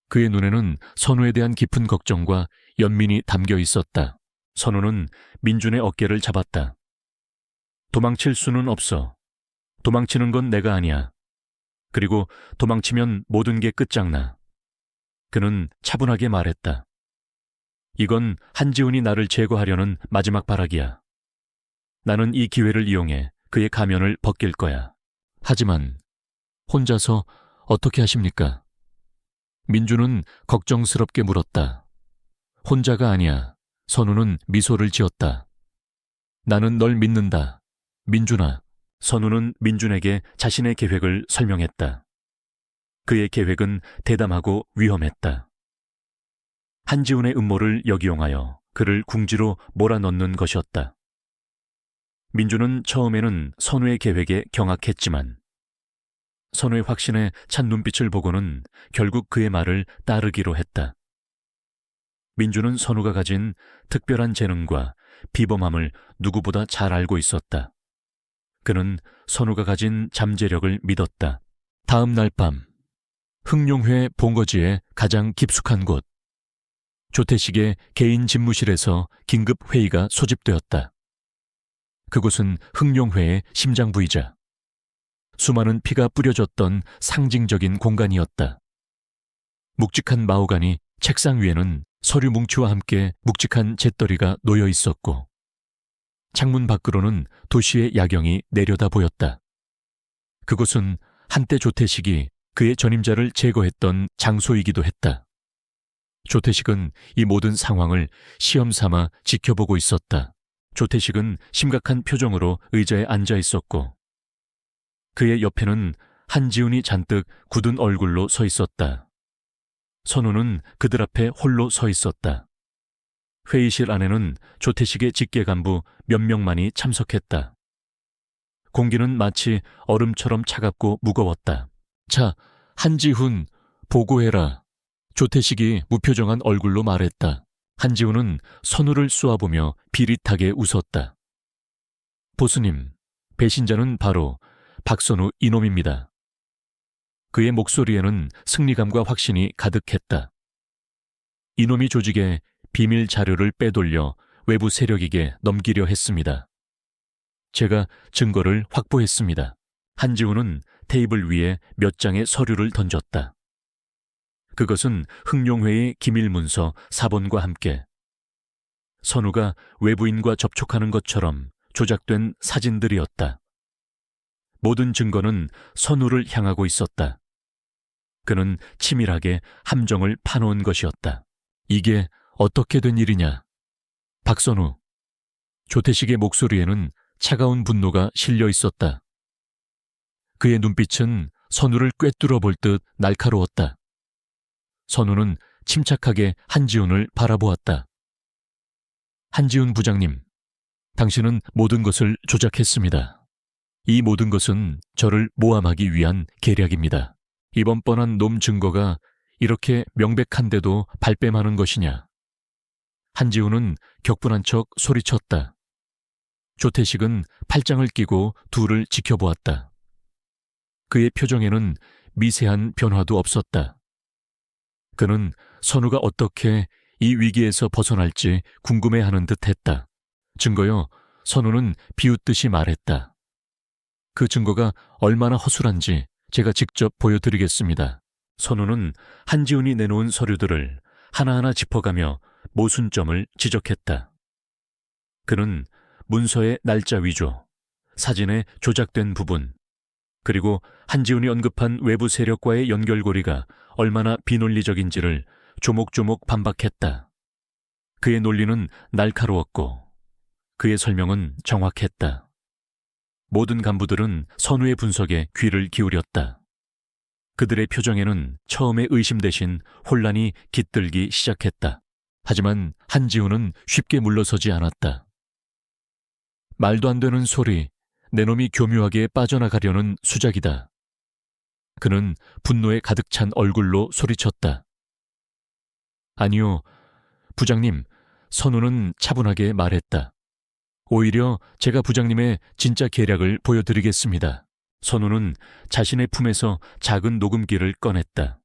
그의 눈에는 선우에 대한 깊은 걱정과 연민이 담겨 있었다. 선우는 민준의 어깨를 잡았다. 도망칠 수는 없어. 도망치는 건 내가 아니야. 그리고 도망치면 모든 게 끝장나. 그는 차분하게 말했다. 이건 한지훈이 나를 제거하려는 마지막 발악이야. 나는 이 기회를 이용해 그의 가면을 벗길 거야. 하지만 혼자서 어떻게 하십니까? 민주는 걱정스럽게 물었다. 혼자가 아니야. 선우는 미소를 지었다. 나는 널 믿는다. 민준아. 선우는 민준에게 자신의 계획을 설명했다. 그의 계획은 대담하고 위험했다. 한지훈의 음모를 역이용하여 그를 궁지로 몰아넣는 것이었다. 민준은 처음에는 선우의 계획에 경악했지만 선우의 확신에 찬 눈빛을 보고는 결국 그의 말을 따르기로 했다. 민준은 선우가 가진 특별한 재능과 비범함을 누구보다 잘 알고 있었다. 그는 선우가 가진 잠재력을 믿었다. 다음 날 밤, 흥룡회 본거지의 가장 깊숙한 곳, 조태식의 개인 집무실에서 긴급 회의가 소집되었다. 그곳은 흥룡회의 심장부이자 수많은 피가 뿌려졌던 상징적인 공간이었다. 묵직한 마호가니 책상 위에는 서류 뭉치와 함께 묵직한 잿더리가 놓여 있었고 창문 밖으로는 도시의 야경이 내려다 보였다. 그곳은 한때 조태식이 그의 전임자를 제거했던 장소이기도 했다. 조태식은 이 모든 상황을 시험 삼아 지켜보고 있었다. 조태식은 심각한 표정으로 의자에 앉아 있었고 그의 옆에는 한지훈이 잔뜩 굳은 얼굴로 서 있었다. 선우는 그들 앞에 홀로 서 있었다. 회의실 안에는 조태식의 직계 간부 몇 명만이 참석했다. 공기는 마치 얼음처럼 차갑고 무거웠다. 자, 한지훈, 보고해라. 조태식이 무표정한 얼굴로 말했다. 한지훈은 선우를 쏘아보며 비릿하게 웃었다. 보수님, 배신자는 바로 박선우 이놈입니다. 그의 목소리에는 승리감과 확신이 가득했다. 이놈이 조직에 비밀 자료를 빼돌려 외부 세력에게 넘기려 했습니다. 제가 증거를 확보했습니다. 한지훈은 테이블 위에 몇 장의 서류를 던졌다. 그것은 흥룡회의 기밀문서 4번과 함께 선우가 외부인과 접촉하는 것처럼 조작된 사진들이었다. 모든 증거는 선우를 향하고 있었다. 그는 치밀하게 함정을 파놓은 것이었다. 이게 어떻게 된 일이냐? 박선우. 조태식의 목소리에는 차가운 분노가 실려 있었다. 그의 눈빛은 선우를 꿰뚫어 볼 듯 날카로웠다. 선우는 침착하게 한지훈을 바라보았다. 한지훈 부장님, 당신은 모든 것을 조작했습니다. 이 모든 것은 저를 모함하기 위한 계략입니다. 이번 뻔한 놈 증거가 이렇게 명백한데도 발뺌하는 것이냐? 한지훈은 격분한 척 소리쳤다. 조태식은 팔짱을 끼고 둘을 지켜보았다. 그의 표정에는 미세한 변화도 없었다. 그는 선우가 어떻게 이 위기에서 벗어날지 궁금해하는 듯했다. 증거요, 선우는 비웃듯이 말했다. 그 증거가 얼마나 허술한지 제가 직접 보여드리겠습니다. 선우는 한지훈이 내놓은 서류들을 하나하나 짚어가며 모순점을 지적했다. 그는 문서의 날짜 위조, 사진의 조작된 부분, 그리고 한지훈이 언급한 외부 세력과의 연결고리가 얼마나 비논리적인지를 조목조목 반박했다. 그의 논리는 날카로웠고 그의 설명은 정확했다. 모든 간부들은 선우의 분석에 귀를 기울였다. 그들의 표정에는 처음의 의심 대신 혼란이 깃들기 시작했다. 하지만 한지훈은 쉽게 물러서지 않았다. 말도 안 되는 소리, 내 놈이 교묘하게 빠져나가려는 수작이다. 그는 분노에 가득 찬 얼굴로 소리쳤다. 아니요, 부장님, 선우는 차분하게 말했다. 오히려 제가 부장님의 진짜 계략을 보여드리겠습니다. 선우는 자신의 품에서 작은 녹음기를 꺼냈다.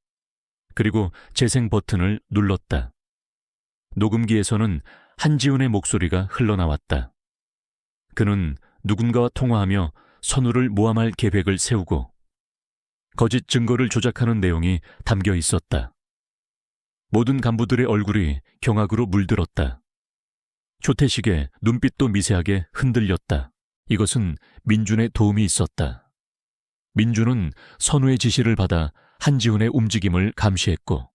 그리고 재생 버튼을 눌렀다. 녹음기에서는 한지훈의 목소리가 흘러나왔다. 그는 누군가와 통화하며 선우를 모함할 계획을 세우고 거짓 증거를 조작하는 내용이 담겨 있었다. 모든 간부들의 얼굴이 경악으로 물들었다. 조태식의 눈빛도 미세하게 흔들렸다. 이것은 민준의 도움이 있었다. 민준은 선우의 지시를 받아 한지훈의 움직임을 감시했고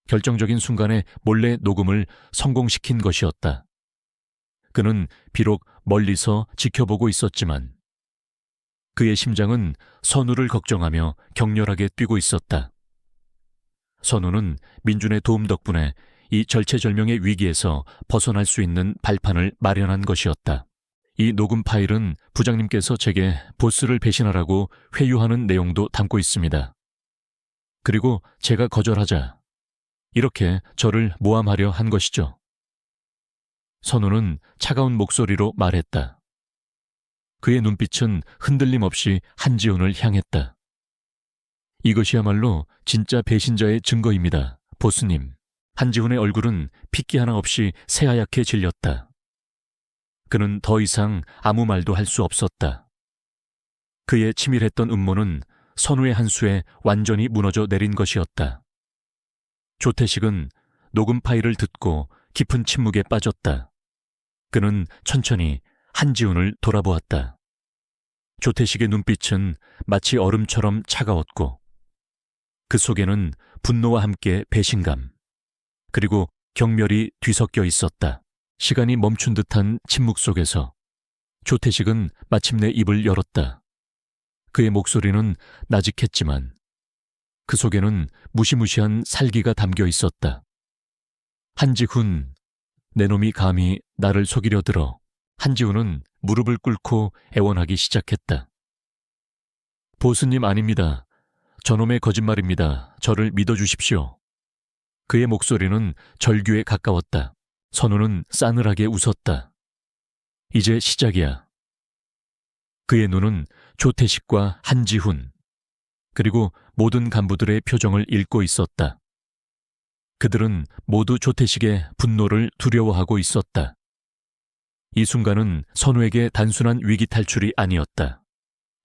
결정적인 순간에 몰래 녹음을 성공시킨 것이었다. 그는 비록 멀리서 지켜보고 있었지만 그의 심장은 선우를 걱정하며 격렬하게 뛰고 있었다. 선우는 민준의 도움 덕분에 이 절체절명의 위기에서 벗어날 수 있는 발판을 마련한 것이었다. 이 녹음 파일은 부장님께서 제게 보스를 배신하라고 회유하는 내용도 담고 있습니다. 그리고 제가 거절하자 이렇게 저를 모함하려 한 것이죠. 선우는 차가운 목소리로 말했다. 그의 눈빛은 흔들림 없이 한지훈을 향했다. 이것이야말로 진짜 배신자의 증거입니다, 보스님. 한지훈의 얼굴은 핏기 하나 없이 새하얗게 질렸다. 그는 더 이상 아무 말도 할 수 없었다. 그의 치밀했던 음모는 선우의 한 수에 완전히 무너져 내린 것이었다. 조태식은 녹음 파일을 듣고 깊은 침묵에 빠졌다. 그는 천천히 한지훈을 돌아보았다. 조태식의 눈빛은 마치 얼음처럼 차가웠고 그 속에는 분노와 함께 배신감, 그리고 경멸이 뒤섞여 있었다. 시간이 멈춘 듯한 침묵 속에서 조태식은 마침내 입을 열었다. 그의 목소리는 나직했지만 그 속에는 무시무시한 살기가 담겨 있었다. 한지훈, 내 놈이 감히 나를 속이려 들어 한지우는 무릎을 꿇고 애원하기 시작했다. 보스님 아닙니다. 저놈의 거짓말입니다. 저를 믿어주십시오. 그의 목소리는 절규에 가까웠다. 선우는 싸늘하게 웃었다. 이제 시작이야. 그의 눈은 조태식과 한지훈, 그리고 모든 간부들의 표정을 읽고 있었다. 그들은 모두 조태식의 분노를 두려워하고 있었다. 이 순간은 선우에게 단순한 위기 탈출이 아니었다.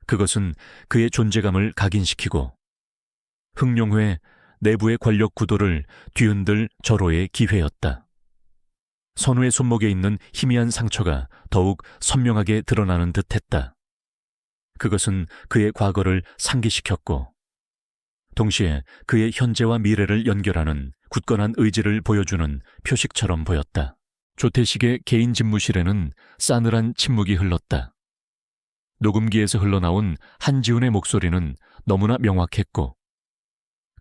그것은 그의 존재감을 각인시키고 흥룡회 내부의 권력 구도를 뒤흔들 절호의 기회였다. 선우의 손목에 있는 희미한 상처가 더욱 선명하게 드러나는 듯했다. 그것은 그의 과거를 상기시켰고 동시에 그의 현재와 미래를 연결하는 굳건한 의지를 보여주는 표식처럼 보였다. 조태식의 개인 집무실에는 싸늘한 침묵이 흘렀다. 녹음기에서 흘러나온 한지훈의 목소리는 너무나 명확했고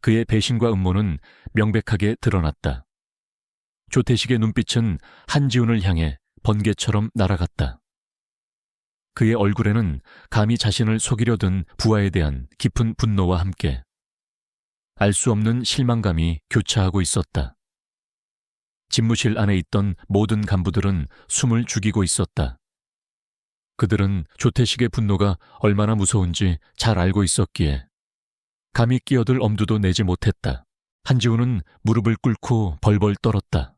그의 배신과 음모는 명백하게 드러났다. 조태식의 눈빛은 한지훈을 향해 번개처럼 날아갔다. 그의 얼굴에는 감히 자신을 속이려 든 부하에 대한 깊은 분노와 함께 알 수 없는 실망감이 교차하고 있었다. 집무실 안에 있던 모든 간부들은 숨을 죽이고 있었다. 그들은 조태식의 분노가 얼마나 무서운지 잘 알고 있었기에 감히 끼어들 엄두도 내지 못했다. 한지훈은 무릎을 꿇고 벌벌 떨었다.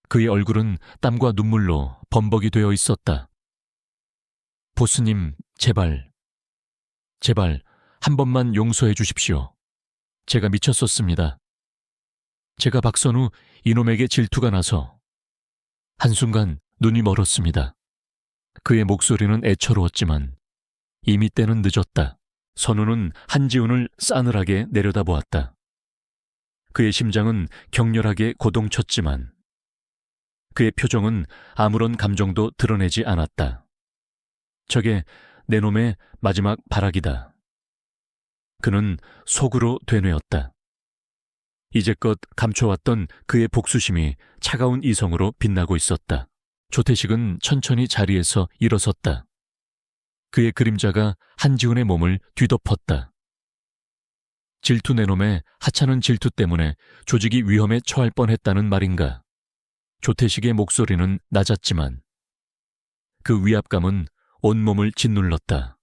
그의 얼굴은 땀과 눈물로 범벅이 되어 있었다. 보스님, 제발 한 번만 용서해 주십시오. 제가 미쳤었습니다. 제가 박선우 이놈에게 질투가 나서 한순간 눈이 멀었습니다. 그의 목소리는 애처로웠지만 이미 때는 늦었다. 선우는 한지훈을 싸늘하게 내려다보았다. 그의 심장은 격렬하게 고동쳤지만 그의 표정은 아무런 감정도 드러내지 않았다. 저게 내 놈의 마지막 발악이다. 그는 속으로 되뇌었다. 이제껏 감춰왔던 그의 복수심이 차가운 이성으로 빛나고 있었다. 조태식은 천천히 자리에서 일어섰다. 그의 그림자가 한지훈의 몸을 뒤덮었다. 질투 내 놈의 하찮은 질투 때문에 조직이 위험에 처할 뻔했다는 말인가. 조태식의 목소리는 낮았지만 그 위압감은 온몸을 짓눌렀다.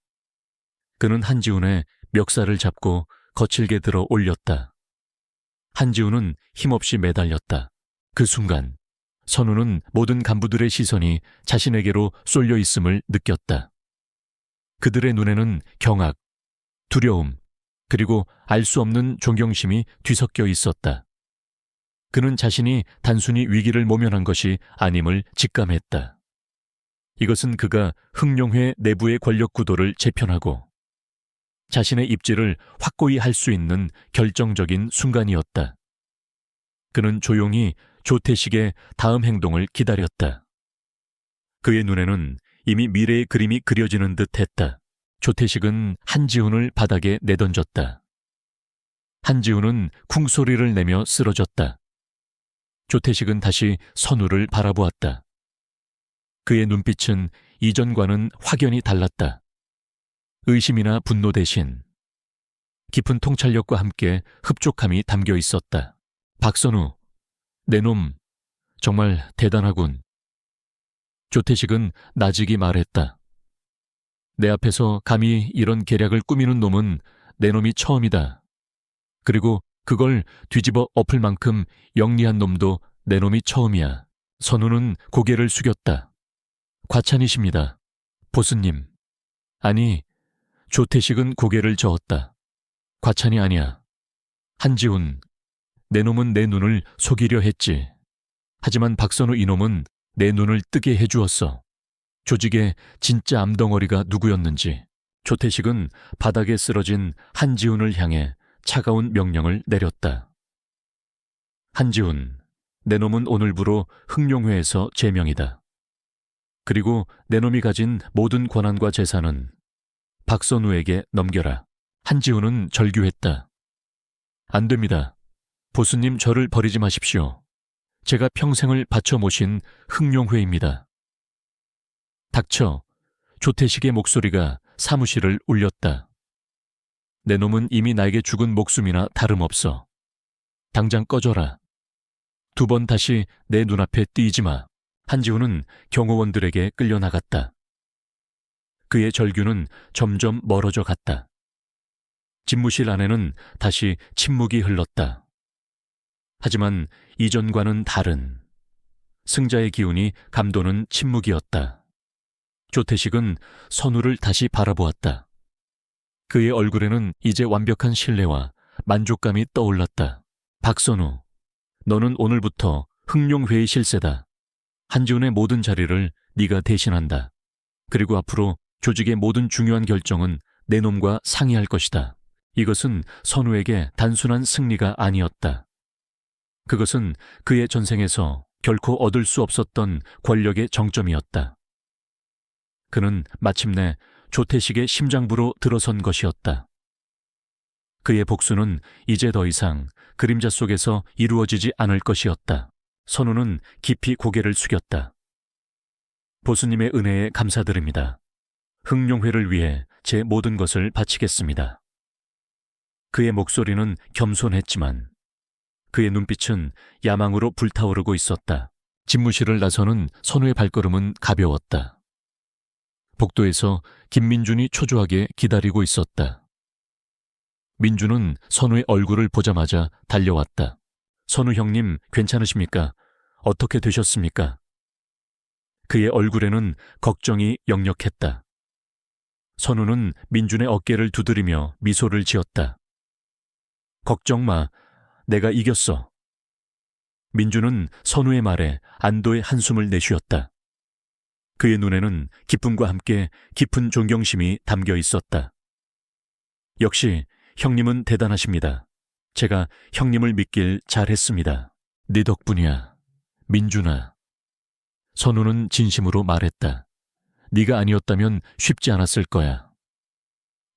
그는 한지훈의 멱살을 잡고 거칠게 들어 올렸다. 한지훈은 힘없이 매달렸다. 그 순간 선우는 모든 간부들의 시선이 자신에게로 쏠려 있음을 느꼈다. 그들의 눈에는 경악, 두려움, 그리고 알 수 없는 존경심이 뒤섞여 있었다. 그는 자신이 단순히 위기를 모면한 것이 아님을 직감했다. 이것은 그가 흥룡회 내부의 권력 구도를 재편하고 자신의 입지를 확고히 할 수 있는 결정적인 순간이었다. 그는 조용히 조태식의 다음 행동을 기다렸다. 그의 눈에는 이미 미래의 그림이 그려지는 듯 했다. 조태식은 한지훈을 바닥에 내던졌다. 한지훈은 쿵소리를 내며 쓰러졌다. 조태식은 다시 선우를 바라보았다. 그의 눈빛은 이전과는 확연히 달랐다. 의심이나 분노 대신 깊은 통찰력과 함께 흡족함이 담겨 있었다. 박선우, 내 놈 정말 대단하군. 조태식은 나직이 말했다. 내 앞에서 감히 이런 계략을 꾸미는 놈은 내 놈이 처음이다. 그리고 그걸 뒤집어 엎을 만큼 영리한 놈도 내 놈이 처음이야. 선우는 고개를 숙였다. 과찬이십니다. 보스님. 아니, 조태식은 고개를 저었다. 과찬이 아니야. 한지훈, 내 놈은 내 눈을 속이려 했지. 하지만 박선우 이놈은 내 눈을 뜨게 해주었어. 조직의 진짜 암덩어리가 누구였는지. 조태식은 바닥에 쓰러진 한지훈을 향해 차가운 명령을 내렸다. 한지훈, 내 놈은 오늘부로 흥룡회에서 제명이다. 그리고 내 놈이 가진 모든 권한과 재산은 박선우에게 넘겨라. 한지훈은 절규했다. 안 됩니다. 보스님 저를 버리지 마십시오. 제가 평생을 바쳐 모신 흥룡회입니다. 닥쳐. 조태식의 목소리가 사무실을 울렸다. 내 놈은 이미 나에게 죽은 목숨이나 다름없어. 당장 꺼져라. 2번 다시 내 눈앞에 띄지 마. 한지훈은 경호원들에게 끌려나갔다. 그의 절규는 점점 멀어져 갔다. 집무실 안에는 다시 침묵이 흘렀다. 하지만 이전과는 다른 승자의 기운이 감도는 침묵이었다. 조태식은 선우를 다시 바라보았다. 그의 얼굴에는 이제 완벽한 신뢰와 만족감이 떠올랐다. 박선우, 너는 오늘부터 흥룡회의 실세다. 한지훈의 모든 자리를 네가 대신한다. 그리고 앞으로 조직의 모든 중요한 결정은 내 놈과 상의할 것이다. 이것은 선우에게 단순한 승리가 아니었다. 그것은 그의 전생에서 결코 얻을 수 없었던 권력의 정점이었다. 그는 마침내 조태식의 심장부로 들어선 것이었다. 그의 복수는 이제 더 이상 그림자 속에서 이루어지지 않을 것이었다. 선우는 깊이 고개를 숙였다. 보수님의 은혜에 감사드립니다. 흥룡회를 위해 제 모든 것을 바치겠습니다. 그의 목소리는 겸손했지만 그의 눈빛은 야망으로 불타오르고 있었다. 집무실을 나서는 선우의 발걸음은 가벼웠다. 복도에서 김민준이 초조하게 기다리고 있었다. 민준은 선우의 얼굴을 보자마자 달려왔다. 선우 형님, 괜찮으십니까? 어떻게 되셨습니까? 그의 얼굴에는 걱정이 역력했다. 선우는 민준의 어깨를 두드리며 미소를 지었다. 걱정 마, 내가 이겼어. 민준은 선우의 말에 안도의 한숨을 내쉬었다. 그의 눈에는 기쁨과 함께 깊은 존경심이 담겨 있었다. 역시 형님은 대단하십니다. 제가 형님을 믿길 잘했습니다. 네 덕분이야, 민준아. 선우는 진심으로 말했다. 네가 아니었다면 쉽지 않았을 거야.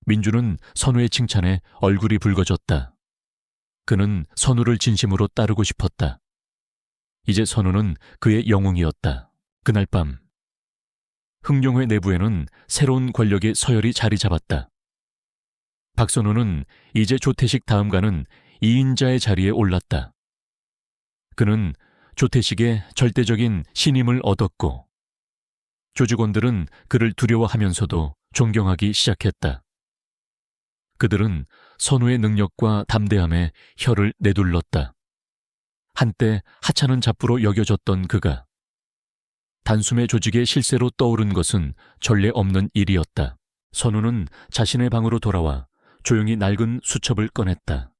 민준은 선우의 칭찬에 얼굴이 붉어졌다. 그는 선우를 진심으로 따르고 싶었다. 이제 선우는 그의 영웅이었다. 그날 밤 흥룡회 내부에는 새로운 권력의 서열이 자리 잡았다. 박선우는 이제 조태식 다음가는 2인자의 자리에 올랐다. 그는 조태식의 절대적인 신임을 얻었고 조직원들은 그를 두려워하면서도 존경하기 시작했다. 그들은 선우의 능력과 담대함에 혀를 내둘렀다. 한때 하찮은 잡부로 여겨졌던 그가 단숨에 조직의 실세로 떠오른 것은 전례 없는 일이었다. 선우는 자신의 방으로 돌아와 조용히 낡은 수첩을 꺼냈다.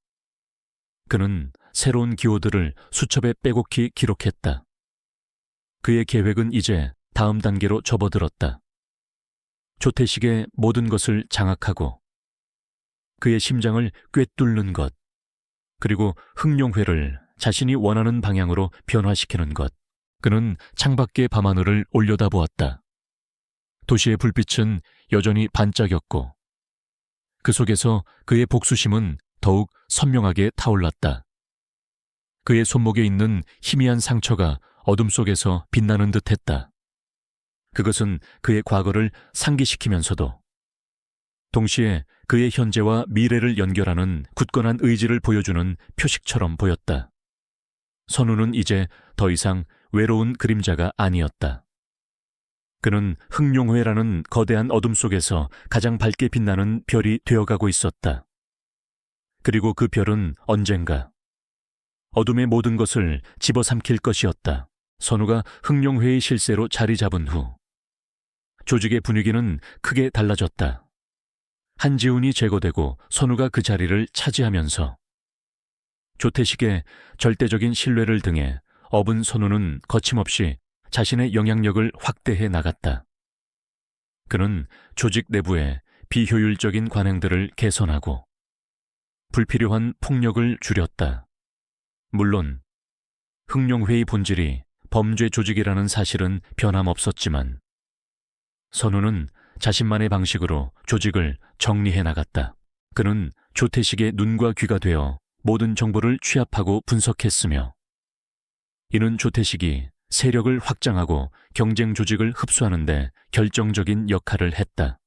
그는 새로운 기호들을 수첩에 빼곡히 기록했다. 그의 계획은 이제 다음 단계로 접어들었다. 조태식의 모든 것을 장악하고 그의 심장을 꿰뚫는 것, 그리고 흥룡회를 자신이 원하는 방향으로 변화시키는 것. 그는 창밖의 밤하늘을 올려다보았다. 도시의 불빛은 여전히 반짝였고 그 속에서 그의 복수심은 더욱 선명하게 타올랐다. 그의 손목에 있는 희미한 상처가 어둠 속에서 빛나는 듯했다. 그것은 그의 과거를 상기시키면서도 동시에 그의 현재와 미래를 연결하는 굳건한 의지를 보여주는 표식처럼 보였다. 선우는 이제 더 이상 외로운 그림자가 아니었다. 그는 흥룡회라는 거대한 어둠 속에서 가장 밝게 빛나는 별이 되어가고 있었다. 그리고 그 별은 언젠가 어둠의 모든 것을 집어삼킬 것이었다. 선우가 흥룡회의 실세로 자리 잡은 후 조직의 분위기는 크게 달라졌다. 한지훈이 제거되고 선우가 그 자리를 차지하면서 조태식의 절대적인 신뢰를 등에 업은 선우는 거침없이 자신의 영향력을 확대해 나갔다. 그는 조직 내부의 비효율적인 관행들을 개선하고 불필요한 폭력을 줄였다. 물론 흥룡회의 본질이 범죄 조직이라는 사실은 변함없었지만 선우는 자신만의 방식으로 조직을 정리해 나갔다. 그는 조태식의 눈과 귀가 되어 모든 정보를 취합하고 분석했으며 이는 조태식이 세력을 확장하고 경쟁 조직을 흡수하는 데 결정적인 역할을 했다.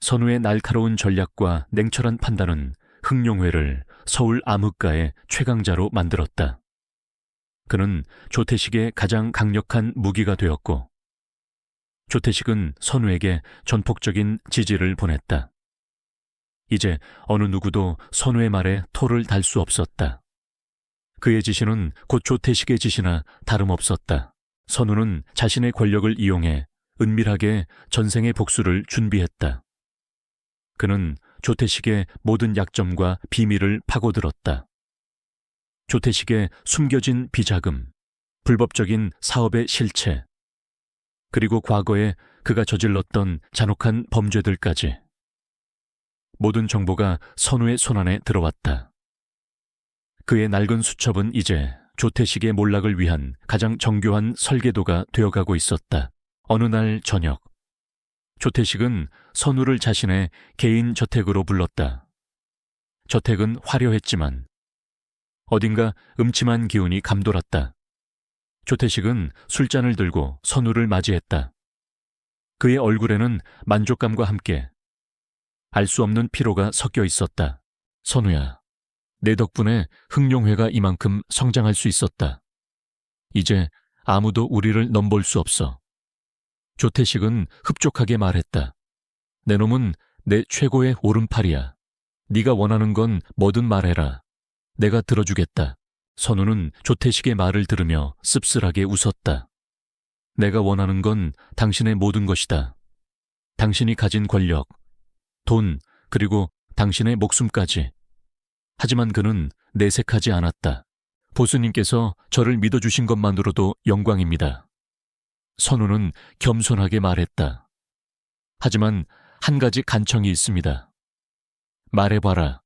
선우의 날카로운 전략과 냉철한 판단은 흥룡회를 서울 암흑가의 최강자로 만들었다. 그는 조태식의 가장 강력한 무기가 되었고, 조태식은 선우에게 전폭적인 지지를 보냈다. 이제 어느 누구도 선우의 말에 토를 달 수 없었다. 그의 지시는 곧 조태식의 지시나 다름없었다. 선우는 자신의 권력을 이용해 은밀하게 전생의 복수를 준비했다. 그는 조태식의 모든 약점과 비밀을 파고들었다. 조태식의 숨겨진 비자금, 불법적인 사업의 실체, 그리고 과거에 그가 저질렀던 잔혹한 범죄들까지. 모든 정보가 선우의 손안에 들어왔다. 그의 낡은 수첩은 이제 조태식의 몰락을 위한 가장 정교한 설계도가 되어가고 있었다. 어느 날 저녁, 조태식은 선우를 자신의 개인 저택으로 불렀다. 저택은 화려했지만 어딘가 음침한 기운이 감돌았다. 조태식은 술잔을 들고 선우를 맞이했다. 그의 얼굴에는 만족감과 함께 알 수 없는 피로가 섞여 있었다. 선우야, 내 덕분에 흥룡회가 이만큼 성장할 수 있었다. 이제 아무도 우리를 넘볼 수 없어. 조태식은 흡족하게 말했다. 내 놈은 내 최고의 오른팔이야. 네가 원하는 건 뭐든 말해라. 내가 들어주겠다. 선우는 조태식의 말을 들으며 씁쓸하게 웃었다. 내가 원하는 건 당신의 모든 것이다. 당신이 가진 권력, 돈, 그리고 당신의 목숨까지. 하지만 그는 내색하지 않았다. 보스님께서 저를 믿어주신 것만으로도 영광입니다. 선우는 겸손하게 말했다. 하지만 한 가지 간청이 있습니다. 말해봐라.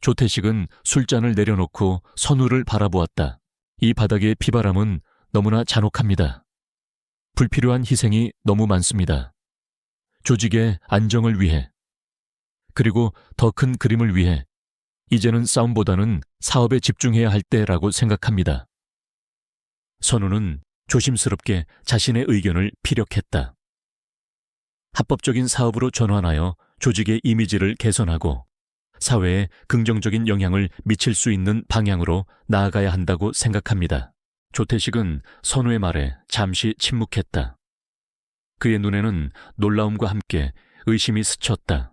조태식은 술잔을 내려놓고 선우를 바라보았다. 이 바닥의 비바람은 너무나 잔혹합니다. 불필요한 희생이 너무 많습니다. 조직의 안정을 위해, 그리고 더 큰 그림을 위해 이제는 싸움보다는 사업에 집중해야 할 때라고 생각합니다. 선우는 조심스럽게 자신의 의견을 피력했다. 합법적인 사업으로 전환하여 조직의 이미지를 개선하고 사회에 긍정적인 영향을 미칠 수 있는 방향으로 나아가야 한다고 생각합니다. 조태식은 선우의 말에 잠시 침묵했다. 그의 눈에는 놀라움과 함께 의심이 스쳤다.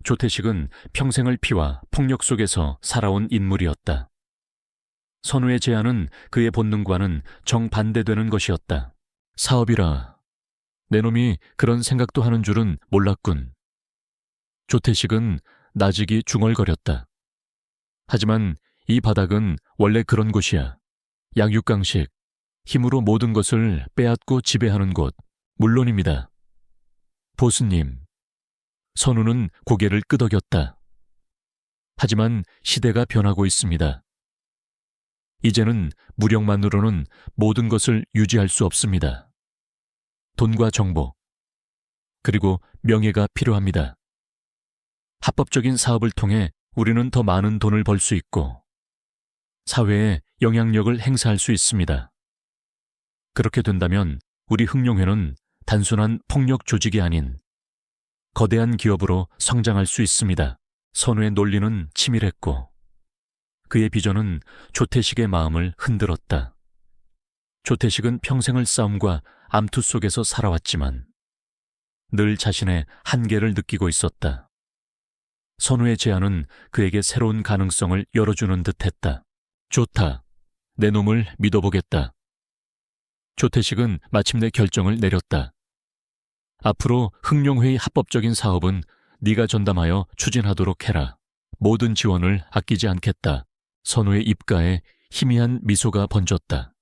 조태식은 평생을 피와 폭력 속에서 살아온 인물이었다. 선우의 제안은 그의 본능과는 정반대되는 것이었다. 사업이라, 내 놈이 그런 생각도 하는 줄은 몰랐군. 조태식은 나직이 중얼거렸다. 하지만 이 바닥은 원래 그런 곳이야. 약육강식, 힘으로 모든 것을 빼앗고 지배하는 곳, 물론입니다. 보스님. 선우는 고개를 끄덕였다. 하지만 시대가 변하고 있습니다. 이제는 무력만으로는 모든 것을 유지할 수 없습니다. 돈과 정보, 그리고 명예가 필요합니다. 합법적인 사업을 통해 우리는 더 많은 돈을 벌 수 있고 사회에 영향력을 행사할 수 있습니다. 그렇게 된다면 우리 흥룡회는 단순한 폭력 조직이 아닌 거대한 기업으로 성장할 수 있습니다. 선우의 논리는 치밀했고 그의 비전은 조태식의 마음을 흔들었다. 조태식은 평생을 싸움과 암투 속에서 살아왔지만 늘 자신의 한계를 느끼고 있었다. 선우의 제안은 그에게 새로운 가능성을 열어주는 듯했다. 좋다. 내 놈을 믿어보겠다. 조태식은 마침내 결정을 내렸다. 앞으로 흥룡회의 합법적인 사업은 네가 전담하여 추진하도록 해라. 모든 지원을 아끼지 않겠다. 선우의 입가에 희미한 미소가 번졌다.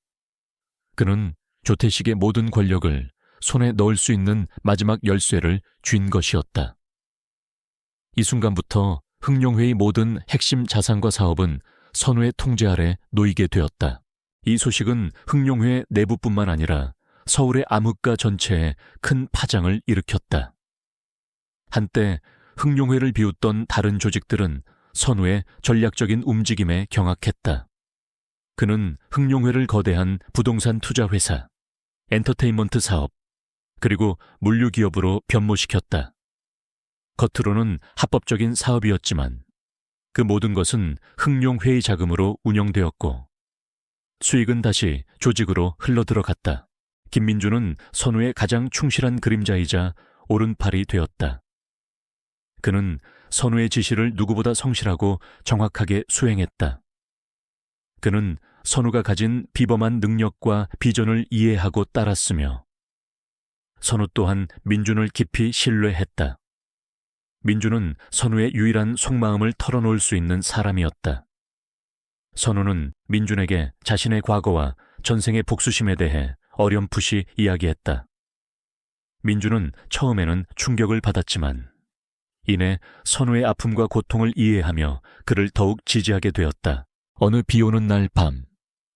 그는 조태식의 모든 권력을 손에 넣을 수 있는 마지막 열쇠를 쥔 것이었다. 이 순간부터 흥룡회의 모든 핵심 자산과 사업은 선우의 통제 아래 놓이게 되었다. 이 소식은 흥룡회 내부뿐만 아니라 서울의 암흑가 전체에 큰 파장을 일으켰다. 한때 흥룡회를 비웃던 다른 조직들은 선우의 전략적인 움직임에 경악했다. 그는 흥룡회를 거대한 부동산 투자 회사, 엔터테인먼트 사업, 그리고 물류 기업으로 변모시켰다. 겉으로는 합법적인 사업이었지만 그 모든 것은 흥룡회의 자금으로 운영되었고 수익은 다시 조직으로 흘러들어갔다. 김민주는 선우의 가장 충실한 그림자이자 오른팔이 되었다. 그는 선우의 지시를 누구보다 성실하고 정확하게 수행했다. 그는 선우가 가진 비범한 능력과 비전을 이해하고 따랐으며 선우 또한 민준을 깊이 신뢰했다. 민준은 선우의 유일한 속마음을 털어놓을 수 있는 사람이었다. 선우는 민준에게 자신의 과거와 전생의 복수심에 대해 어렴풋이 이야기했다. 민준은 처음에는 충격을 받았지만 이내 선우의 아픔과 고통을 이해하며 그를 더욱 지지하게 되었다. 어느 비오는 날 밤,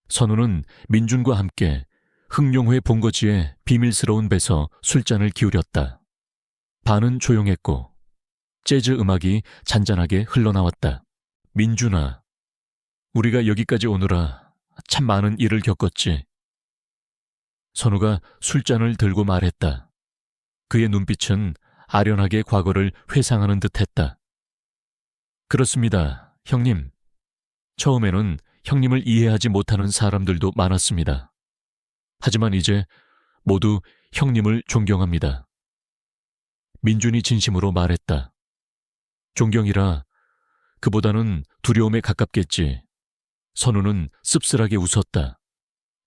선우는 민준과 함께 흥룡회 본거지의 비밀스러운 배서 술잔을 기울였다. 반은 조용했고 재즈 음악이 잔잔하게 흘러나왔다. 민준아, 우리가 여기까지 오느라 참 많은 일을 겪었지. 선우가 술잔을 들고 말했다. 그의 눈빛은 아련하게 과거를 회상하는 듯했다. 그렇습니다, 형님. 처음에는 형님을 이해하지 못하는 사람들도 많았습니다. 하지만 이제 모두 형님을 존경합니다. 민준이 진심으로 말했다. 존경이라 그보다는 두려움에 가깝겠지. 선우는 씁쓸하게 웃었다.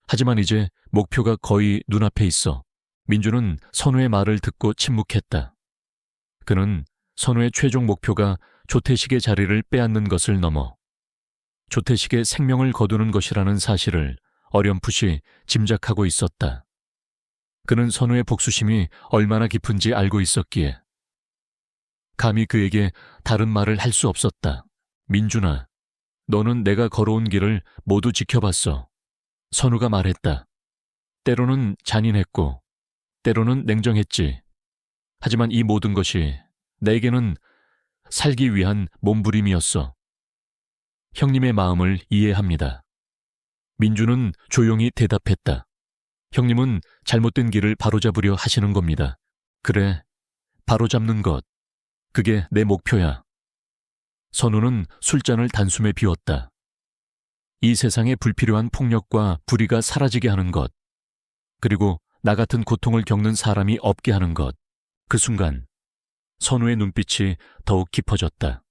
하지만 이제 목표가 거의 눈앞에 있어. 민준은 선우의 말을 듣고 침묵했다. 그는 선우의 최종 목표가 조태식의 자리를 빼앗는 것을 넘어 조태식의 생명을 거두는 것이라는 사실을 어렴풋이 짐작하고 있었다. 그는 선우의 복수심이 얼마나 깊은지 알고 있었기에 감히 그에게 다른 말을 할 수 없었다. 민준아, 너는 내가 걸어온 길을 모두 지켜봤어. 선우가 말했다. 때로는 잔인했고 때로는 냉정했지. 하지만 이 모든 것이 내게는 살기 위한 몸부림이었어. 형님의 마음을 이해합니다. 민준은 조용히 대답했다. 형님은 잘못된 길을 바로잡으려 하시는 겁니다. 그래, 바로잡는 것. 그게 내 목표야. 선우는 술잔을 단숨에 비웠다. 이 세상에 불필요한 폭력과 불의가 사라지게 하는 것, 그리고 나 같은 고통을 겪는 사람이 없게 하는 것. 그 순간 선우의 눈빛이 더욱 깊어졌다.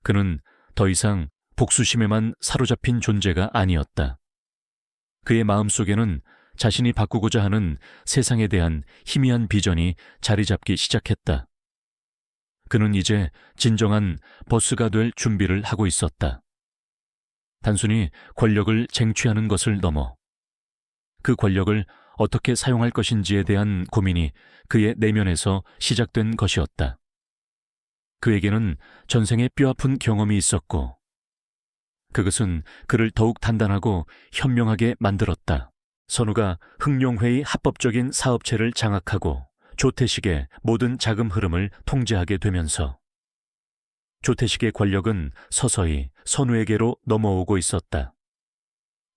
그는 더 이상 복수심에만 사로잡힌 존재가 아니었다. 그의 마음속에는 자신이 바꾸고자 하는 세상에 대한 희미한 비전이 자리 잡기 시작했다. 그는 이제 진정한 보스가 될 준비를 하고 있었다. 단순히 권력을 쟁취하는 것을 넘어 그 권력을 어떻게 사용할 것인지에 대한 고민이 그의 내면에서 시작된 것이었다. 그에게는 전생의 뼈아픈 경험이 있었고 그것은 그를 더욱 단단하고 현명하게 만들었다. 선우가 흥룡회의 합법적인 사업체를 장악하고 조태식의 모든 자금 흐름을 통제하게 되면서 조태식의 권력은 서서히 선우에게로 넘어오고 있었다.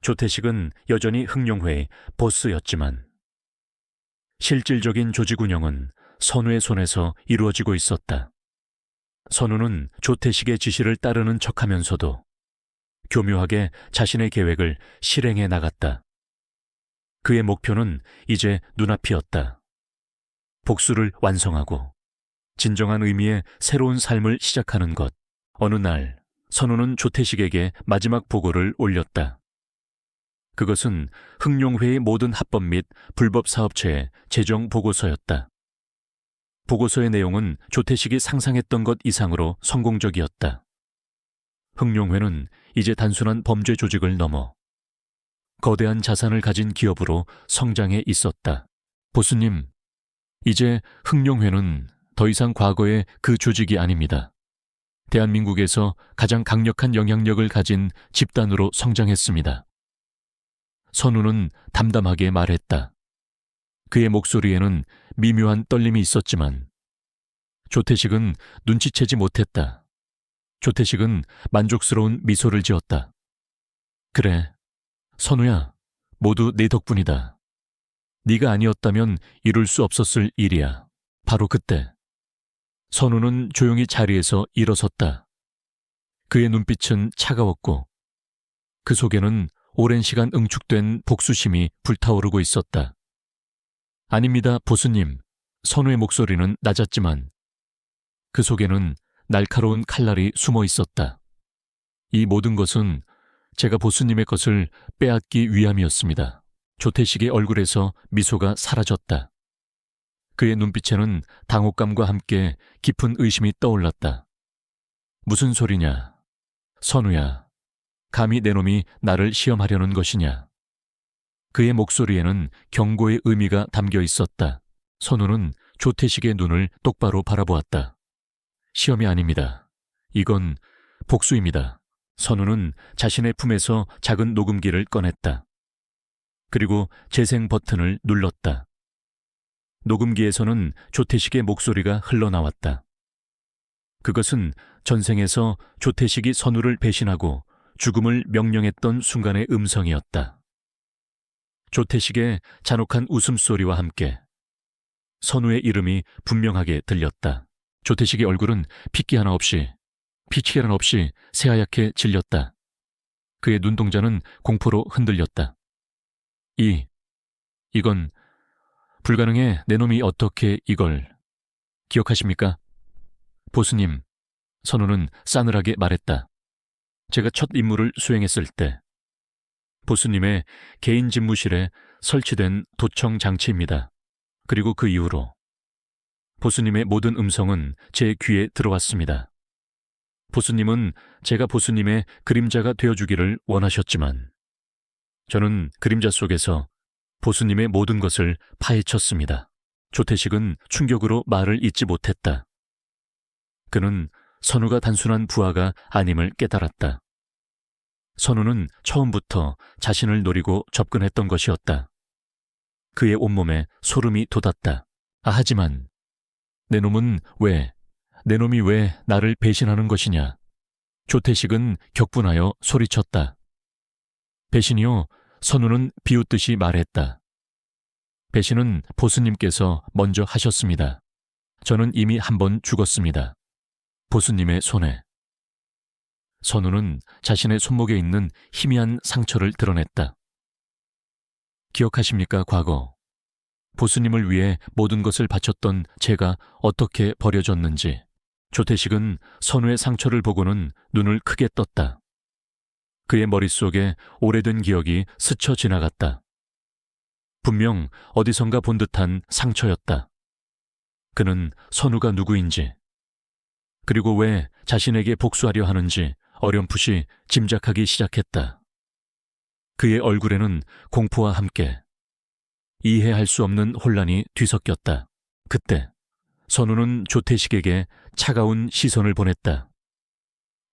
조태식은 여전히 흥룡회의 보스였지만 실질적인 조직 운영은 선우의 손에서 이루어지고 있었다. 선우는 조태식의 지시를 따르는 척하면서도 교묘하게 자신의 계획을 실행해 나갔다. 그의 목표는 이제 눈앞이었다. 복수를 완성하고 진정한 의미의 새로운 삶을 시작하는 것. 어느 날 선우는 조태식에게 마지막 보고를 올렸다. 그것은 흥룡회의 모든 합법 및 불법 사업체의 재정 보고서였다. 보고서의 내용은 조태식이 상상했던 것 이상으로 성공적이었다. 흥룡회는 이제 단순한 범죄 조직을 넘어 거대한 자산을 가진 기업으로 성장해 있었다. 보스님, 이제 흥룡회는 더 이상 과거의 그 조직이 아닙니다. 대한민국에서 가장 강력한 영향력을 가진 집단으로 성장했습니다. 선우는 담담하게 말했다. 그의 목소리에는 미묘한 떨림이 있었지만 조태식은 눈치채지 못했다. 조태식은 만족스러운 미소를 지었다. 그래, 선우야, 모두 네 덕분이다. 네가 아니었다면 이룰 수 없었을 일이야. 바로 그때 선우는 조용히 자리에서 일어섰다. 그의 눈빛은 차가웠고 그 속에는 오랜 시간 응축된 복수심이 불타오르고 있었다. 아닙니다, 보수님. 선우의 목소리는 낮았지만 그 속에는 날카로운 칼날이 숨어 있었다. 이 모든 것은 제가 보수님의 것을 빼앗기 위함이었습니다. 조태식의 얼굴에서 미소가 사라졌다. 그의 눈빛에는 당혹감과 함께 깊은 의심이 떠올랐다. 무슨 소리냐? 선우야, 감히 내 놈이 나를 시험하려는 것이냐? 그의 목소리에는 경고의 의미가 담겨 있었다. 선우는 조태식의 눈을 똑바로 바라보았다. 시험이 아닙니다. 이건 복수입니다. 선우는 자신의 품에서 작은 녹음기를 꺼냈다. 그리고 재생 버튼을 눌렀다. 녹음기에서는 조태식의 목소리가 흘러나왔다. 그것은 전생에서 조태식이 선우를 배신하고 죽음을 명령했던 순간의 음성이었다. 조태식의 잔혹한 웃음소리와 함께 선우의 이름이 분명하게 들렸다. 조태식의 얼굴은 핏기 하나 없이, 피치기 하나 없이 새하얗게 질렸다. 그의 눈동자는 공포로 흔들렸다. 이건 불가능해. 내 놈이 어떻게 이걸... 기억하십니까? 보수님, 선우는 싸늘하게 말했다. 제가 첫 임무를 수행했을 때 보수님의 개인 집무실에 설치된 도청 장치입니다. 그리고 그 이후로 보수님의 모든 음성은 제 귀에 들어왔습니다. 보수님은 제가 보수님의 그림자가 되어주기를 원하셨지만 저는 그림자 속에서 보수님의 모든 것을 파헤쳤습니다. 조태식은 충격으로 말을 잇지 못했다. 그는 선우가 단순한 부하가 아님을 깨달았다. 선우는 처음부터 자신을 노리고 접근했던 것이었다. 그의 온몸에 소름이 돋았다. 하지만 내 놈이 왜 나를 배신하는 것이냐? 조태식은 격분하여 소리쳤다. 배신이요? 선우는 비웃듯이 말했다. 배신은 보수님께서 먼저 하셨습니다. 저는 이미 한 번 죽었습니다. 보수님의 손에. 선우는 자신의 손목에 있는 희미한 상처를 드러냈다. 기억하십니까, 과거? 보수님을 위해 모든 것을 바쳤던 제가 어떻게 버려졌는지. 조태식은 선우의 상처를 보고는 눈을 크게 떴다. 그의 머릿속에 오래된 기억이 스쳐 지나갔다. 분명 어디선가 본 듯한 상처였다. 그는 선우가 누구인지, 그리고 왜 자신에게 복수하려 하는지 어렴풋이 짐작하기 시작했다. 그의 얼굴에는 공포와 함께 이해할 수 없는 혼란이 뒤섞였다. 그때 선우는 조태식에게 차가운 시선을 보냈다.